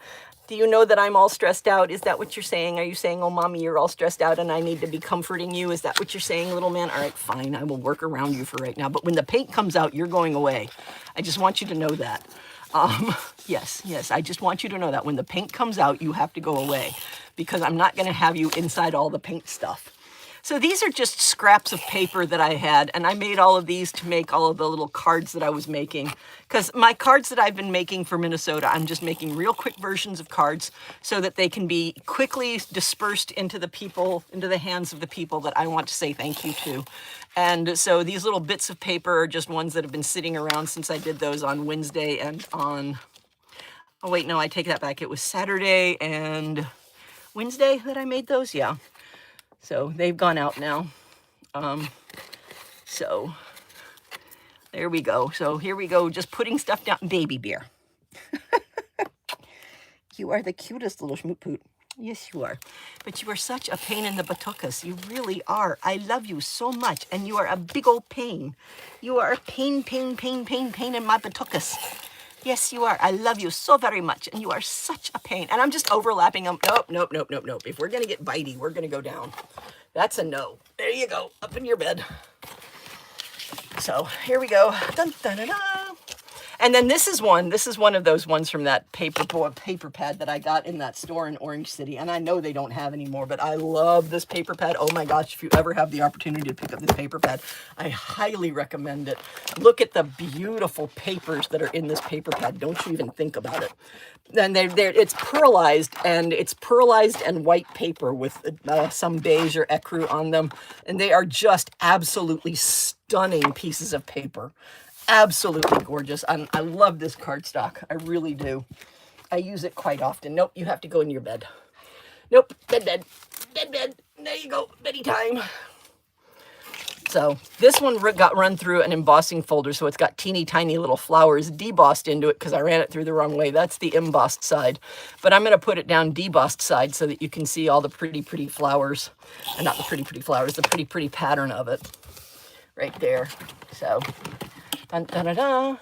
Do you know that I'm all stressed out? Is that what you're saying? Are you saying, oh, mommy, you're all stressed out and I need to be comforting you? Is that what you're saying, little man? All right, fine. I will work around you for right now. But when the paint comes out, you're going away. I just want you to know that. Yes, I just want you to know that when the paint comes out, you have to go away because I'm not going to have you inside all the paint stuff. So these are just scraps of paper that I had, and I made all of these to make all of the little cards that I was making. Because my cards that I've been making for Minnesota, I'm just making real quick versions of cards so that they can be quickly dispersed into the hands of the people that I want to say thank you to. And so these little bits of paper are just ones that have been sitting around since I did those on Wednesday and on, oh wait, no, I take that back. It was Saturday and Wednesday that I made those, yeah. So they've gone out now. So there we go. So here we go, just putting stuff down. Baby bear. You are the cutest little schmoot-poot. Yes, you are. But you are such a pain in the buttuckus. You really are. I love you so much. And you are a big old pain. You are a pain in my buttuckus. Yes, you are. I love you so very much. And you are such a pain. And I'm just overlapping them. Nope. If we're going to get bitey, we're going to go down. That's a no. There you go. Up in your bed. So here we go. Dun, dun, dun, dun. And then this is one of those ones from that paper pad that I got in that store in Orange City. And I know they don't have anymore, but I love this paper pad. Oh my gosh, if you ever have the opportunity to pick up this paper pad, I highly recommend it. Look at the beautiful papers that are in this paper pad. Don't you even think about it. And it's pearlized, and white paper with some beige or ecru on them. And they are just absolutely stunning pieces of paper. Absolutely gorgeous. I love this cardstock. I really do. I use it quite often. Nope, you have to go in your bed. Nope, bed. There you go, beddy time. So this one got run through an embossing folder, so it's got teeny tiny little flowers debossed into it because I ran it through the wrong way. That's the embossed side. But I'm going to put it down debossed side so that you can see all the pretty flowers. Not the pretty flowers, the pretty pattern of it right there. So... Dun, dun, dun, dun.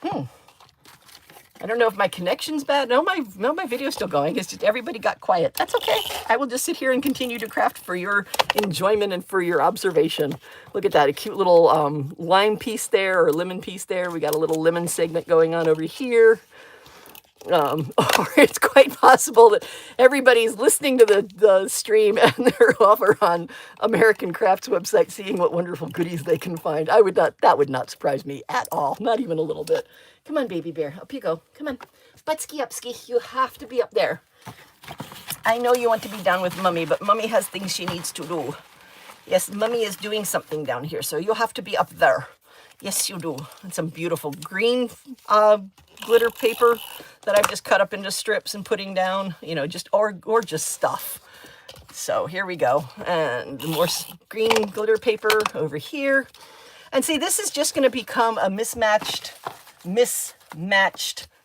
I don't know if my connection's bad. No, my video's still going. It's just everybody got quiet. That's okay. I will just sit here and continue to craft for your enjoyment and for your observation. Look at that, a cute little lime piece there, or lemon piece there. We got a little lemon segment going on over here. Or it's quite possible that everybody's listening to the stream and they're over on American Crafts website seeing what wonderful goodies they can find. That would not surprise me at all, not even a little bit. Come on, baby bear, up you go. Come on, Butski upski, you have to be up there. I know you want to be down with Mummy, but Mummy has things she needs to do. Yes, Mummy is doing something down here, so you'll have to be up there. Yes, you do. And some beautiful green glitter paper that I've just cut up into strips and putting down, you know, just gorgeous stuff. So here we go. And more green glitter paper over here. And see, this is just going to become a mismatched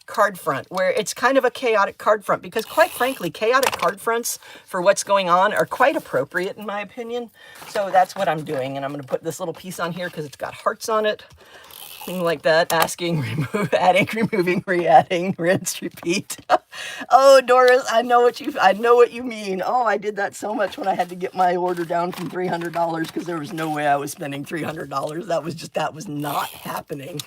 card front, where it's kind of a chaotic card front, because quite frankly, chaotic card fronts for what's going on are quite appropriate in my opinion. So that's what I'm doing. And I'm going to put this little piece on here because it's got hearts on it. Thing like that, asking, remove, adding, removing, re-adding, rinse, repeat. Oh, Doris, I know what you mean. Oh, I did that so much when I had to get my order down from $300 because there was no way I was spending $300. That was not happening.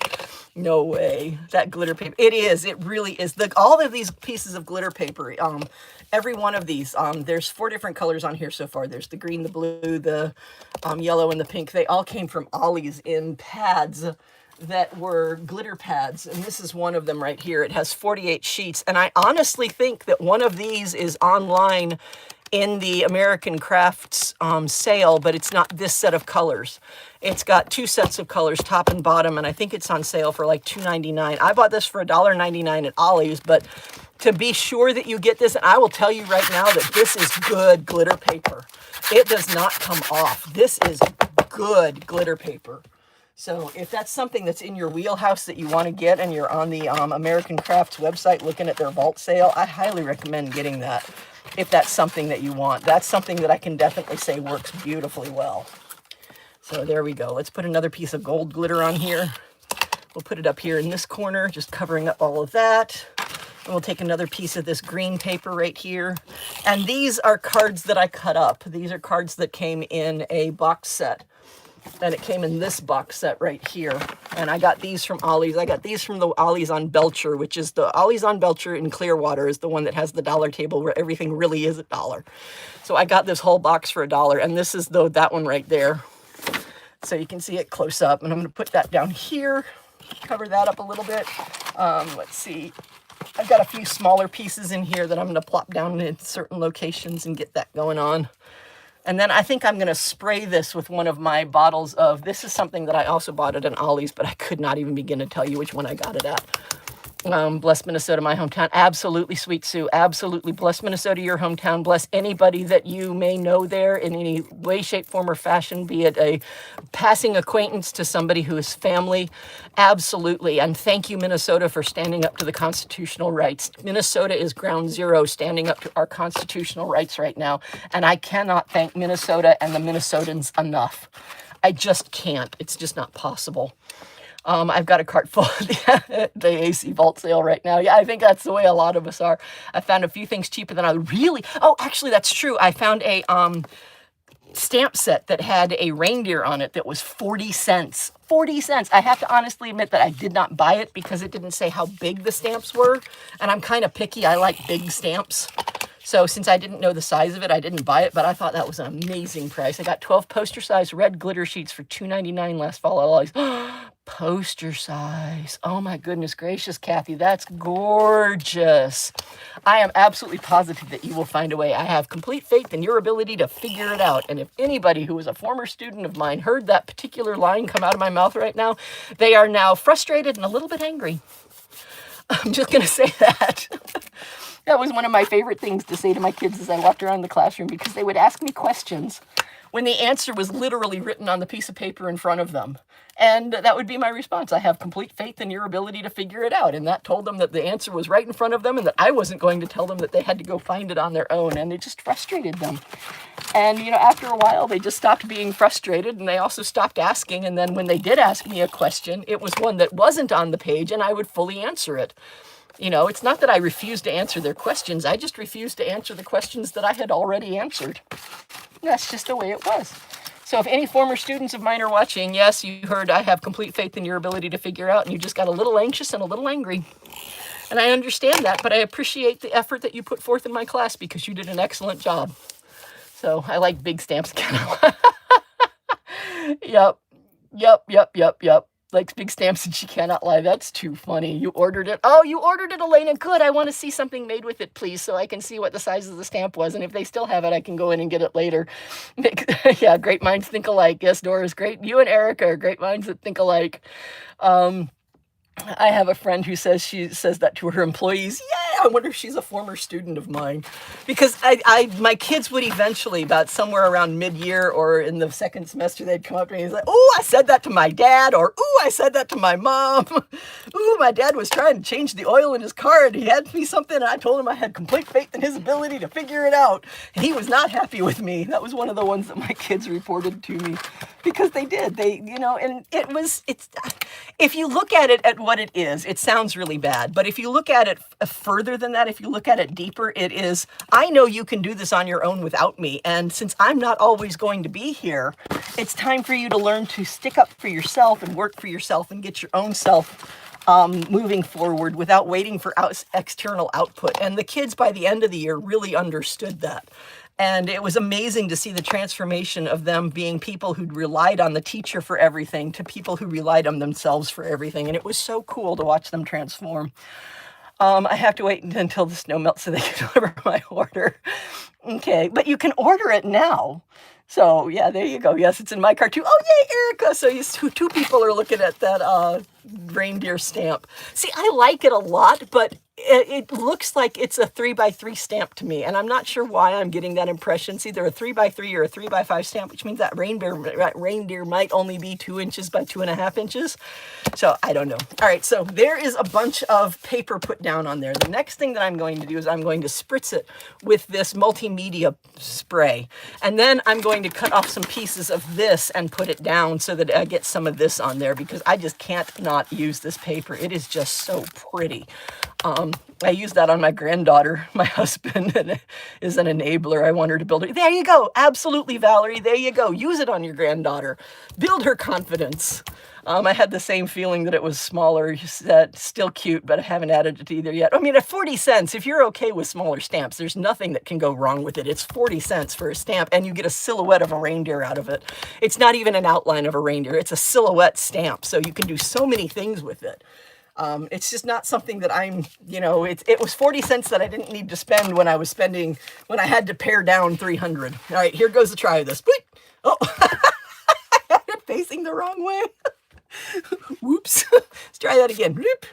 No way. That glitter paper, it really is. All of these pieces of glitter paper, every one of these, there's 4 different colors on here so far. There's the green, the blue, the yellow, and the pink. They all came from Ollie's in pads that were glitter pads, and this is one of them right here. It has 48 sheets, and I honestly think that one of these is online in the American Crafts sale, but it's not this set of colors. It's got 2 sets of colors, top and bottom, and I think it's on sale for like $2.99. I bought this for $1.99 at Ollie's, but to be sure that you get this, and I will tell you right now that this is good glitter paper. It does not come off. This is good glitter paper. So if that's something that's in your wheelhouse that you want to get, and you're on the American Crafts website looking at their vault sale, I highly recommend getting that if that's something that you want. That's something that I can definitely say works beautifully well. So there we go. Let's put another piece of gold glitter on here. We'll put it up here in this corner, just covering up all of that. And we'll take another piece of this green paper right here. And these are cards that I cut up. These are cards that came in a box set. And it came in this box set right here. And I got these from Ollie's. I got these from the Ollie's on Belcher, which is the Ollie's on Belcher in Clearwater, is the one that has the dollar table where everything really is $1. So I got this whole box for $1. And this is that one right there. So you can see it close up. And I'm going to put that down here, cover that up a little bit. Let's see. I've got a few smaller pieces in here that I'm going to plop down in certain locations and get that going on. And then I think I'm going to spray this with one of my bottles of, this is something that I also bought at an Ollie's, but I could not even begin to tell you which one I got it at. Bless Minnesota, my hometown. Absolutely, Sweet Sue. Absolutely. Bless Minnesota, your hometown. Bless anybody that you may know there in any way, shape, form, or fashion, be it a passing acquaintance to somebody who is family. Absolutely. And thank you, Minnesota, for standing up to the constitutional rights. Minnesota is ground zero standing up to our constitutional rights right now. And I cannot thank Minnesota and the Minnesotans enough. I just can't. It's just not possible. I've got a cart full of the AC vault sale right now. Yeah, I think that's the way a lot of us are. I found a few things cheaper than I really... Oh, actually, that's true. I found a stamp set that had a reindeer on it that was 40 cents. 40 cents. I have to honestly admit that I did not buy it because it didn't say how big the stamps were. And I'm kind of picky. I like big stamps. So since I didn't know the size of it, I didn't buy it, but I thought that was an amazing price. I got 12 poster size red glitter sheets for $2.99 last fall. I always, poster size. Oh my goodness gracious, Kathy, that's gorgeous. I am absolutely positive that you will find a way. I have complete faith in your ability to figure it out. And if anybody who was a former student of mine heard that particular line come out of my mouth right now, they are now frustrated and a little bit angry. I'm just going to say that. That was one of my favorite things to say to my kids as I walked around the classroom, because they would ask me questions when the answer was literally written on the piece of paper in front of them. And that would be my response. I have complete faith in your ability to figure it out. And that told them that the answer was right in front of them and that I wasn't going to tell them that they had to go find it on their own. And it just frustrated them. And, after a while, they just stopped being frustrated, and they also stopped asking. And then when they did ask me a question, it was one that wasn't on the page, and I would fully answer it. It's not that I refused to answer their questions. I just refused to answer the questions that I had already answered. That's just the way it was. So if any former students of mine are watching, yes, you heard I have complete faith in your ability to figure out, and you just got a little anxious and a little angry. And I understand that, but I appreciate the effort that you put forth in my class because you did an excellent job. So I like big stamps. Yep. Likes big stamps and she cannot lie. That's too funny. You ordered it. Oh, you ordered it, Elena. Good. I want to see something made with it, please, so I can see what the size of the stamp was. And if they still have it, I can go in and get it later. Yeah, great minds think alike. Yes, Doris, great. You and Erica are great minds that think alike. I have a friend who she says that to her employees. Yeah, I wonder if she's a former student of mine. Because my kids would eventually, about somewhere around mid-year or in the second semester, they'd come up to me and say, "Oh, I said that to my dad," or "Oh, I said that to my mom." "Oh, my dad was trying to change the oil in his car and he had me something and I told him I had complete faith in his ability to figure it out. And he was not happy with me." That was one of the ones that my kids reported to me. Because they did. And it's, if you look at it at what it is, it sounds really bad. But if you look at it further than that, if you look at it deeper, it is, I know you can do this on your own without me. And since I'm not always going to be here, it's time for you to learn to stick up for yourself and work for yourself and get your own self moving forward without waiting for external output. And the kids by the end of the year really understood that. And it was amazing to see the transformation of them being people who'd relied on the teacher for everything to people who relied on themselves for everything. And it was so cool to watch them transform. I have to wait until the snow melts so they can deliver my order. Okay, but you can order it now. So yeah, there you go. Yes, it's in my cart too. Oh, yay, Erica. So two people are looking at that reindeer stamp. See, I like it a lot, but it looks like it's a 3x3 stamp to me, and I'm not sure why I'm getting that impression. It's either a 3x3 or a 3x5 stamp, which means that reindeer might only be 2 inches by 2.5 inches. So I don't know. All right, so there is a bunch of paper put down on there. The next thing that I'm going to do is I'm going to spritz it with this multimedia spray, and then I'm going to cut off some pieces of this and put it down so that I get some of this on there, because I just can't not use this paper. It is just so pretty. I use that on my granddaughter. My husband is an enabler. I want her to build her. There you go. Absolutely, Valerie. There you go. Use it on your granddaughter. Build her confidence. I had the same feeling that it was smaller, still cute, but I haven't added it either yet. I mean, at 40 cents, if you're okay with smaller stamps, there's nothing that can go wrong with it. It's 40 cents for a stamp, and you get a silhouette of a reindeer out of it. It's not even an outline of a reindeer. It's a silhouette stamp, so you can do so many things with it. It's just not something that I'm, it was 40 cents that I didn't need to spend when I had to pare down 300. All right, here goes the try of this. Oh, I had it facing the wrong way. Whoops. Let's try that again. Bloop,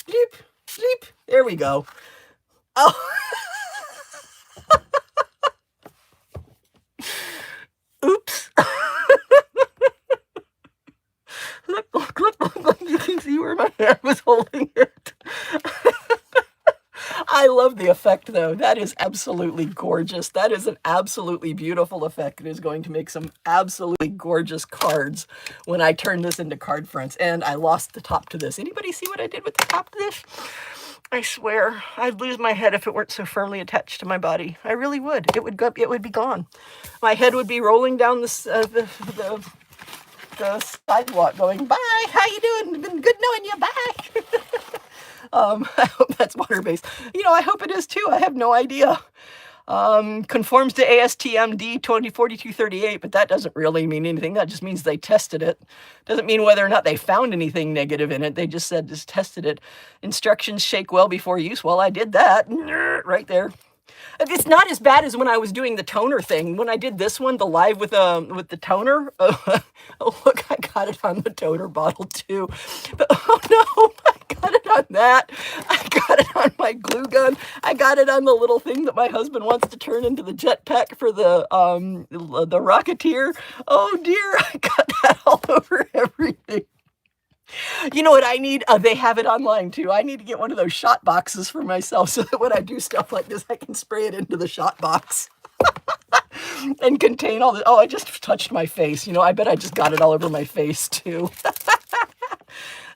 bloop, bloop. There we go. Oh. Oops. Look, you can see where my hand was holding it. I love the effect, though. That is absolutely gorgeous. That is an absolutely beautiful effect. It is going to make some absolutely gorgeous cards when I turn this into card fronts. And I lost the top to this. Anybody see what I did with the top to this? I swear, I'd lose my head if it weren't so firmly attached to my body. I really would. It would be gone. My head would be rolling down the sidewalk going, "Bye, how you doing? Been good knowing you, bye." I hope that's water-based. I hope it is too. I have no idea. Conforms to ASTM D204238, but that doesn't really mean anything. That just means they tested it. Doesn't mean whether or not they found anything negative in it. They just tested it. Instructions: shake well before use. Well, I did that right there. It's not as bad as when I was doing the toner thing. When I did this one, the live with the toner. Oh, look, I got it on the toner bottle too. But, oh no, I got it on that. I got it on my glue gun. I got it on the little thing that my husband wants to turn into the jetpack for the Rocketeer. Oh dear, I got that all over everything. You know what I need? They have it online too. I need to get one of those shot boxes for myself so that when I do stuff like this, I can spray it into the shot box. and contain all the, oh, I just touched my face. You know, I bet I just got it all over my face too.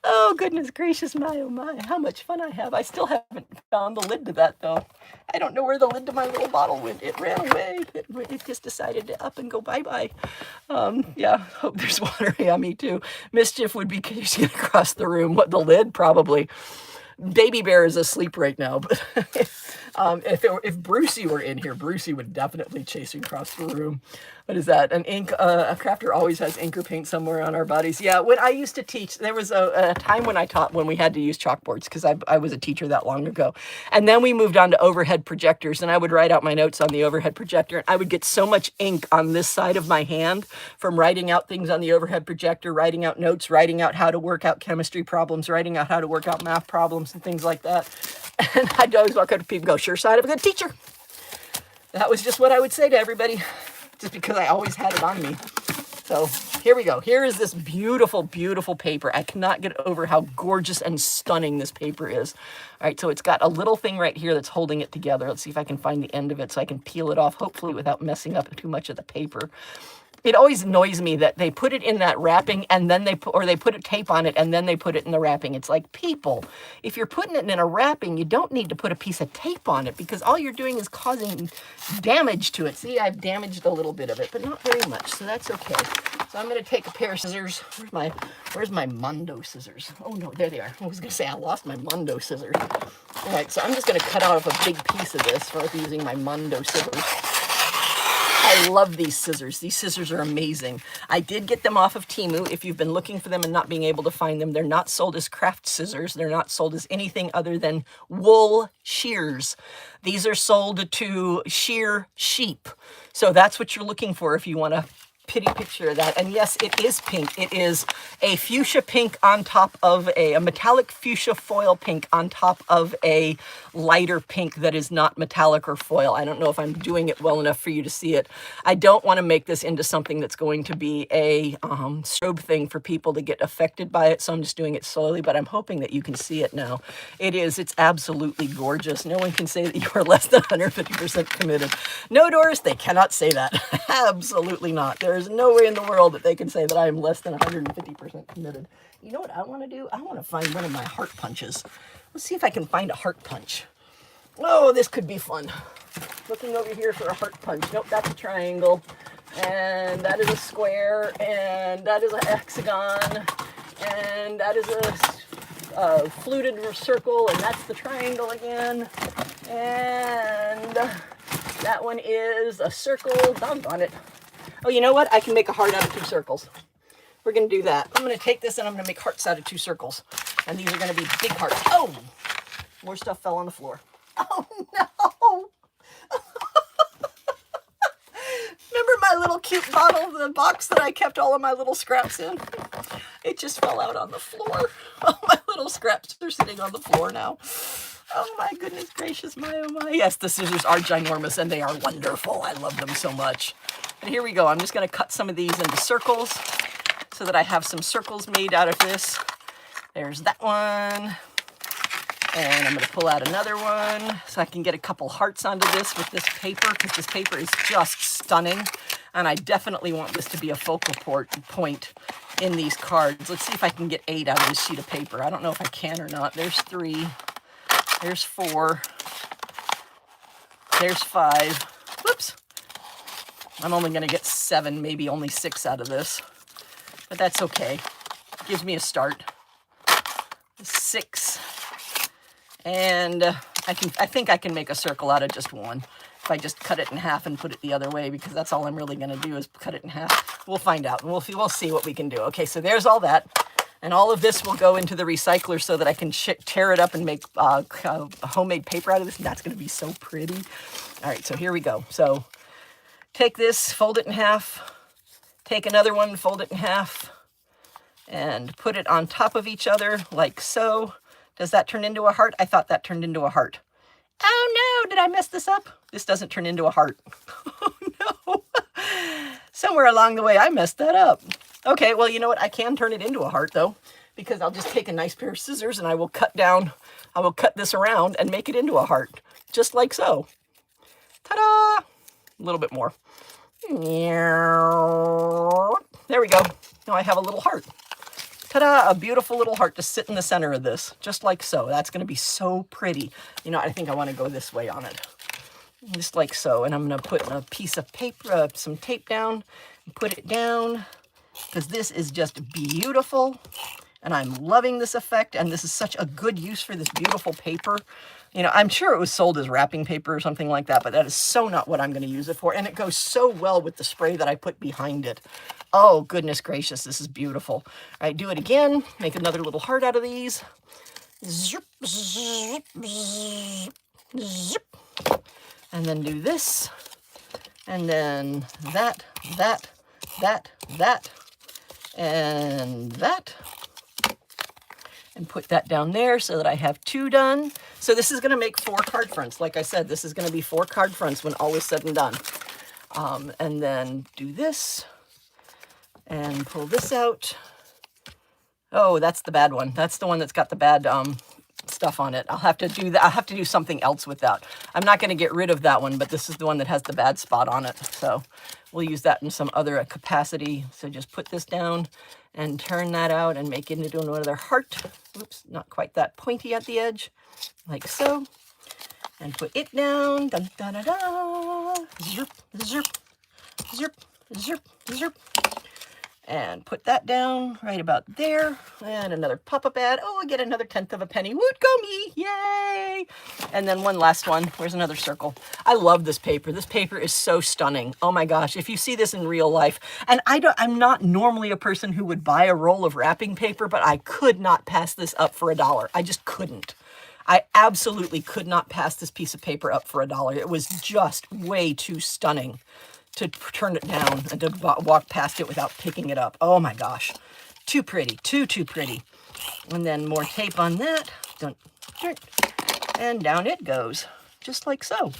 Oh, goodness gracious, my, oh my, how much fun I have. I still haven't found the lid to that, though. I don't know where the lid to my little bottle went. It ran away. It just decided to up and go bye-bye. Yeah, hope there's water. Yeah, me too. Mischief would be chasing across the room. What, the lid? Probably. Baby Bear is asleep right now, but if Brucey were in here, Brucey would definitely chase across the room. What is that? An ink, a crafter always has ink or paint somewhere on our bodies. Yeah, when I used to teach, there was a time when I taught when we had to use chalkboards, because I was a teacher that long ago. And then we moved on to overhead projectors, and I would write out my notes on the overhead projector, and I would get so much ink on this side of my hand from writing out things on the overhead projector, writing out notes, writing out how to work out chemistry problems, writing out how to work out math problems and things like that. And I'd always walk up to people and go, sure side of a good teacher. That was just what I would say to everybody, just because I always had it on me. So here we go. Here is this beautiful, beautiful paper. I cannot get over how gorgeous and stunning this paper is. All right, so it's got a little thing right here that's holding it together. Let's see if I can find the end of it so I can peel it off, hopefully without messing up too much of the paper. It always annoys me that they put it in that wrapping and then they put a tape on it and then they put it in the wrapping. It's like, people, if you're putting it in a wrapping, you don't need to put a piece of tape on it, because all you're doing is causing damage to it. See, I've damaged a little bit of it, but not very much, so that's okay. So I'm going to take a pair of scissors. Where's my Mondo scissors? Oh no, there they are. I was going to say I lost my Mondo scissors. All right, so I'm just going to cut off a big piece of this for using my Mondo scissors. I love these scissors. These scissors are amazing. I did get them off of Temu. If you've been looking for them and not being able to find them, they're not sold as craft scissors. They're not sold as anything other than wool shears. These are sold to shear sheep. So that's what you're looking for if you want to picture of that. And yes, it is pink. It is a fuchsia pink on top of a metallic fuchsia foil pink on top of a lighter pink that is not metallic or foil. I don't know if I'm doing it well enough for you to see it. I don't want to make this into something that's going to be a strobe thing for people to get affected by it, so I'm just doing it slowly, but I'm hoping that you can see it now. It's absolutely gorgeous. No one can say that you are less than 150% committed. No, Doris, they cannot say that. Absolutely not. There is no way in the world that they can say that I am less than 150% committed. You know what I want to do? I want to find one of my heart punches. Let's see if I can find a heart punch. Oh, this could be fun. Looking over here for a heart punch. Nope, that's a triangle. And that is a square. And that is a hexagon. And that is a fluted circle. And that's the triangle again. And that one is a circle. Doggone it. Oh, you know what? I can make a heart out of 2 circles. We're going to do that. I'm going to take this and I'm going to make hearts out of 2 circles. And these are going to be big hearts. Oh! More stuff fell on the floor. Oh, no! Remember my little cute bottle, the box that I kept all of my little scraps in? It just fell out on the floor. All my little scraps are sitting on the floor now. Oh my goodness gracious, my oh my. Yes, the scissors are ginormous and they are wonderful. I love them so much. And here we go. I'm just going to cut some of these into circles so that I have some circles made out of this. There's that one. And I'm going to pull out another one so I can get a couple hearts onto this with this paper, because this paper is just stunning. And I definitely want this to be a focal point in these cards. Let's see if I can get 8 out of this sheet of paper. I don't know if I can or not. There's 3. There's 4. There's 5. Whoops. I'm only going to get 7, maybe only 6 out of this. But that's okay. Gives me a start. 6. And I think I can make a circle out of just 1. If I just cut it in half and put it the other way, because that's all I'm really going to do is cut it in half. We'll find out. We'll see what we can do. Okay, so there's all that. And all of this will go into the recycler so that I can tear it up and make homemade paper out of this. And that's going to be so pretty. All right, so here we go. So take this, fold it in half. Take another one, fold it in half. And put it on top of each other like so. Does that turn into a heart? I thought that turned into a heart. Oh no, did I mess this up? This doesn't turn into a heart. Oh no. Somewhere along the way I messed that up. Okay, well, you know what? I can turn it into a heart though, because I'll just take a nice pair of scissors and I will cut this around and make it into a heart, just like so. Ta-da! A little bit more. There we go. Now I have a little heart. Ta-da, a beautiful little heart to sit in the center of this, just like so. That's going to be so pretty. You know, I think I want to go this way on it, just like so. And I'm going to put a piece of paper, some tape down, and put it down, because this is just beautiful. And I'm loving this effect, and this is such a good use for this beautiful paper. You know, I'm sure it was sold as wrapping paper or something like that, but that is so not what I'm going to use it for. And it goes so well with the spray that I put behind it. Oh, goodness gracious, this is beautiful. All right, do it again. Make another little heart out of these. Zip, zip, zip, zip. And then do this. And then that, and that. And put that down there so that I have 2 done. So this is going to make 4 card fronts. Like I said, this is going to be 4 card fronts when all is said and done. And then do this and pull this out. Oh, that's the bad one. That's the one that's got the bad stuff on it. I'll have to do that. I'll have to do something else with that. I'm not going to get rid of that one, but this is the one that has the bad spot on it. So we'll use that in some other capacity. So just put this down and turn that out and make it into another heart. Oops, not quite that pointy at the edge, like so. And put it down. Dun, da, da, da. Zerp, zerp, zerp, zerp, zerp. And put that down right about there. And another pop-up ad. Oh, I get another 1/10 of a penny. Woot, go me! Yay! And then one last one. Where's another circle? I love this paper. This paper is so stunning. Oh my gosh, if you see this in real life. And I'm not normally a person who would buy a roll of wrapping paper, but I could not pass this up for $1. I just couldn't. I absolutely could not pass this piece of paper up for $1. It was just way too stunning to turn it down and to walk past it without picking it up. Oh my gosh. Too pretty. Too pretty. And then more tape on that. And down it goes. Just like so.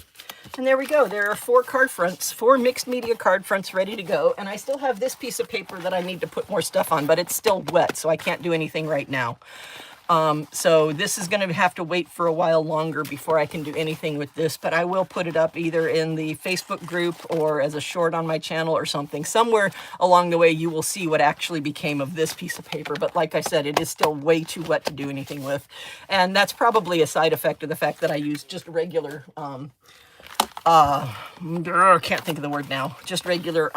And there we go. There are 4 card fronts, 4 mixed media card fronts ready to go. And I still have this piece of paper that I need to put more stuff on, but it's still wet, so I can't do anything right now. So this is going to have to wait for a while longer before I can do anything with this, but I will put it up either in the Facebook group or as a short on my channel or something. Somewhere along the way, you will see what actually became of this piece of paper. But like I said, it is still way too wet to do anything with. And that's probably a side effect of the fact that I use just regular, can't think of the word now, just regular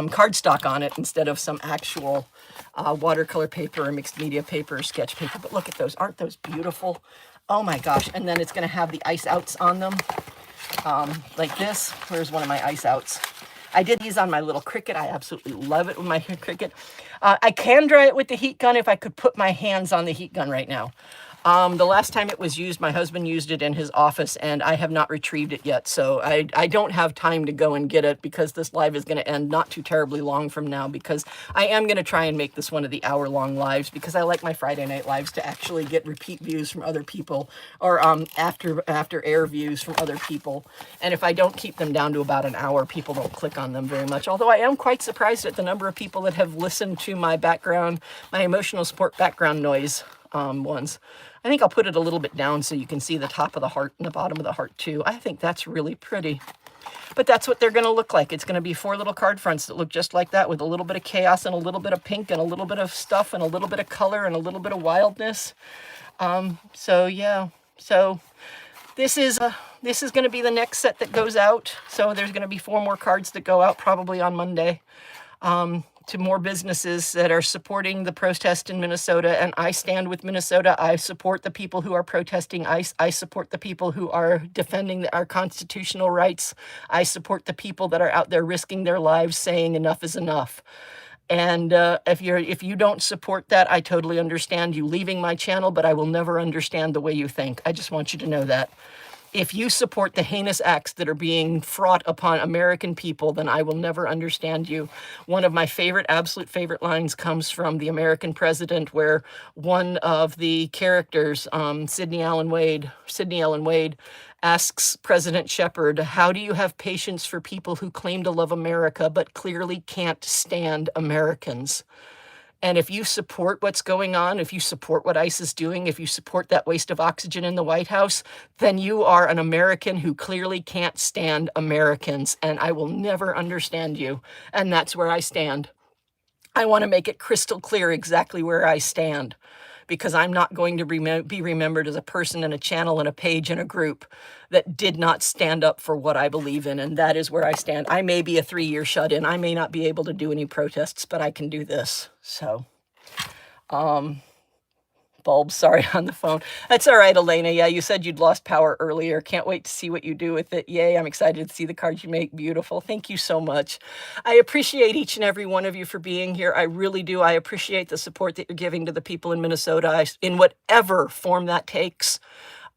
cardstock on it instead of some actual watercolor paper or mixed media paper or sketch paper. But look at those. Aren't those beautiful? Oh my gosh. And then it's going to have the iceOUTs on them, like this. Where's one of my iceOUTs? I did these on my little Cricut. I absolutely love it with my Cricut. I can dry it with the heat gun if I could put my hands on the heat gun right now. The last time it was used, my husband used it in his office, and I have not retrieved it yet. So I don't have time to go and get it because this live is going to end not too terribly long from now, because I am going to try and make this one of the hour-long lives because I like my Friday night lives to actually get repeat views from other people or after air views from other people. And if I don't keep them down to about an hour, people don't click on them very much. Although I am quite surprised at the number of people that have listened to my background, my emotional support background noise ones. I think I'll put it a little bit down so you can see the top of the heart and the bottom of the heart too. I think that's really pretty. But that's what they're going to look like. It's going to be 4 little card fronts that look just like that, with a little bit of chaos and a little bit of pink and a little bit of stuff and a little bit of color and a little bit of wildness. So yeah. So this is going to be the next set that goes out. So there's going to be 4 more cards that go out probably on Monday. To more businesses that are supporting the protest in Minnesota. And I stand with Minnesota. I support the people who are protesting ICE. I support the people who are defending our constitutional rights. I support the people that are out there risking their lives saying enough is enough. And if you don't support that, I totally understand you leaving my channel, but I will never understand the way you think. I just want you to know that. If you support the heinous acts that are being fraught upon American people, then I will never understand you. One of my absolute favorite lines comes from The American President, where one of the characters, Sidney Ellen Wade, asks President Shepard, "How do you have patience for people who claim to love America but clearly can't stand Americans?" And if you support what's going on, if you support what ICE is doing, if you support that waste of oxygen in the White House, then you are an American who clearly can't stand Americans. And I will never understand you. And that's where I stand. I want to make it crystal clear exactly where I stand, because I'm not going to be remembered as a person and a channel and a page and a group that did not stand up for what I believe in. And that is where I stand. I may be a 3-year shut-in. I may not be able to do any protests, but I can do this. So, bulb, sorry, on the phone. That's all right, Elena. Yeah, you said you'd lost power earlier. Can't wait to see what you do with it. Yay, I'm excited to see the cards you make. Beautiful. Thank you so much. I appreciate each and every one of you for being here. I really do. I appreciate the support that you're giving to the people in Minnesota in whatever form that takes.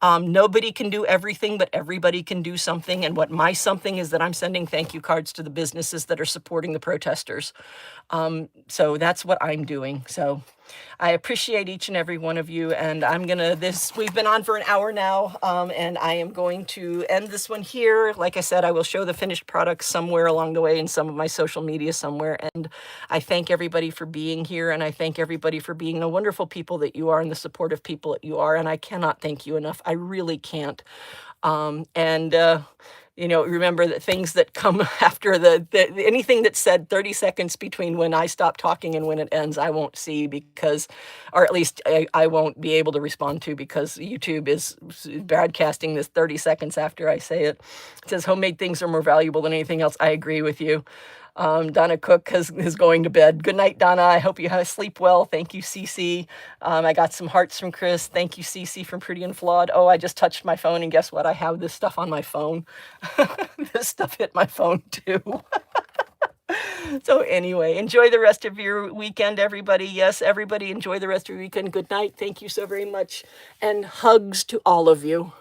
Nobody can do everything, but everybody can do something. And what my something is that I'm sending thank you cards to the businesses that are supporting the protesters. So that's what I'm doing. So I appreciate each and every one of you. And we've been on for an hour now. And I am going to end this one here. Like I said, I will show the finished product somewhere along the way in some of my social media somewhere. And I thank everybody for being here. And I thank everybody for being the wonderful people that you are and the supportive people that you are. And I cannot thank you enough. I really can't. Remember that things that come after anything that's said 30 seconds between when I stop talking and when it ends, I won't see or at least I won't be able to respond to, because YouTube is broadcasting this 30 seconds after I say it. It says homemade things are more valuable than anything else. I agree with you. Donna Cook is going to bed. Good night, Donna. I hope you sleep well. Thank you, Cece. I got some hearts from Chris. Thank you, Cece from Pretty and Flawed. Oh, I just touched my phone, and guess what? I have this stuff on my phone. This stuff hit my phone, too. So anyway, enjoy the rest of your weekend, everybody. Yes, everybody, enjoy the rest of your weekend. Good night. Thank you so very much. And hugs to all of you.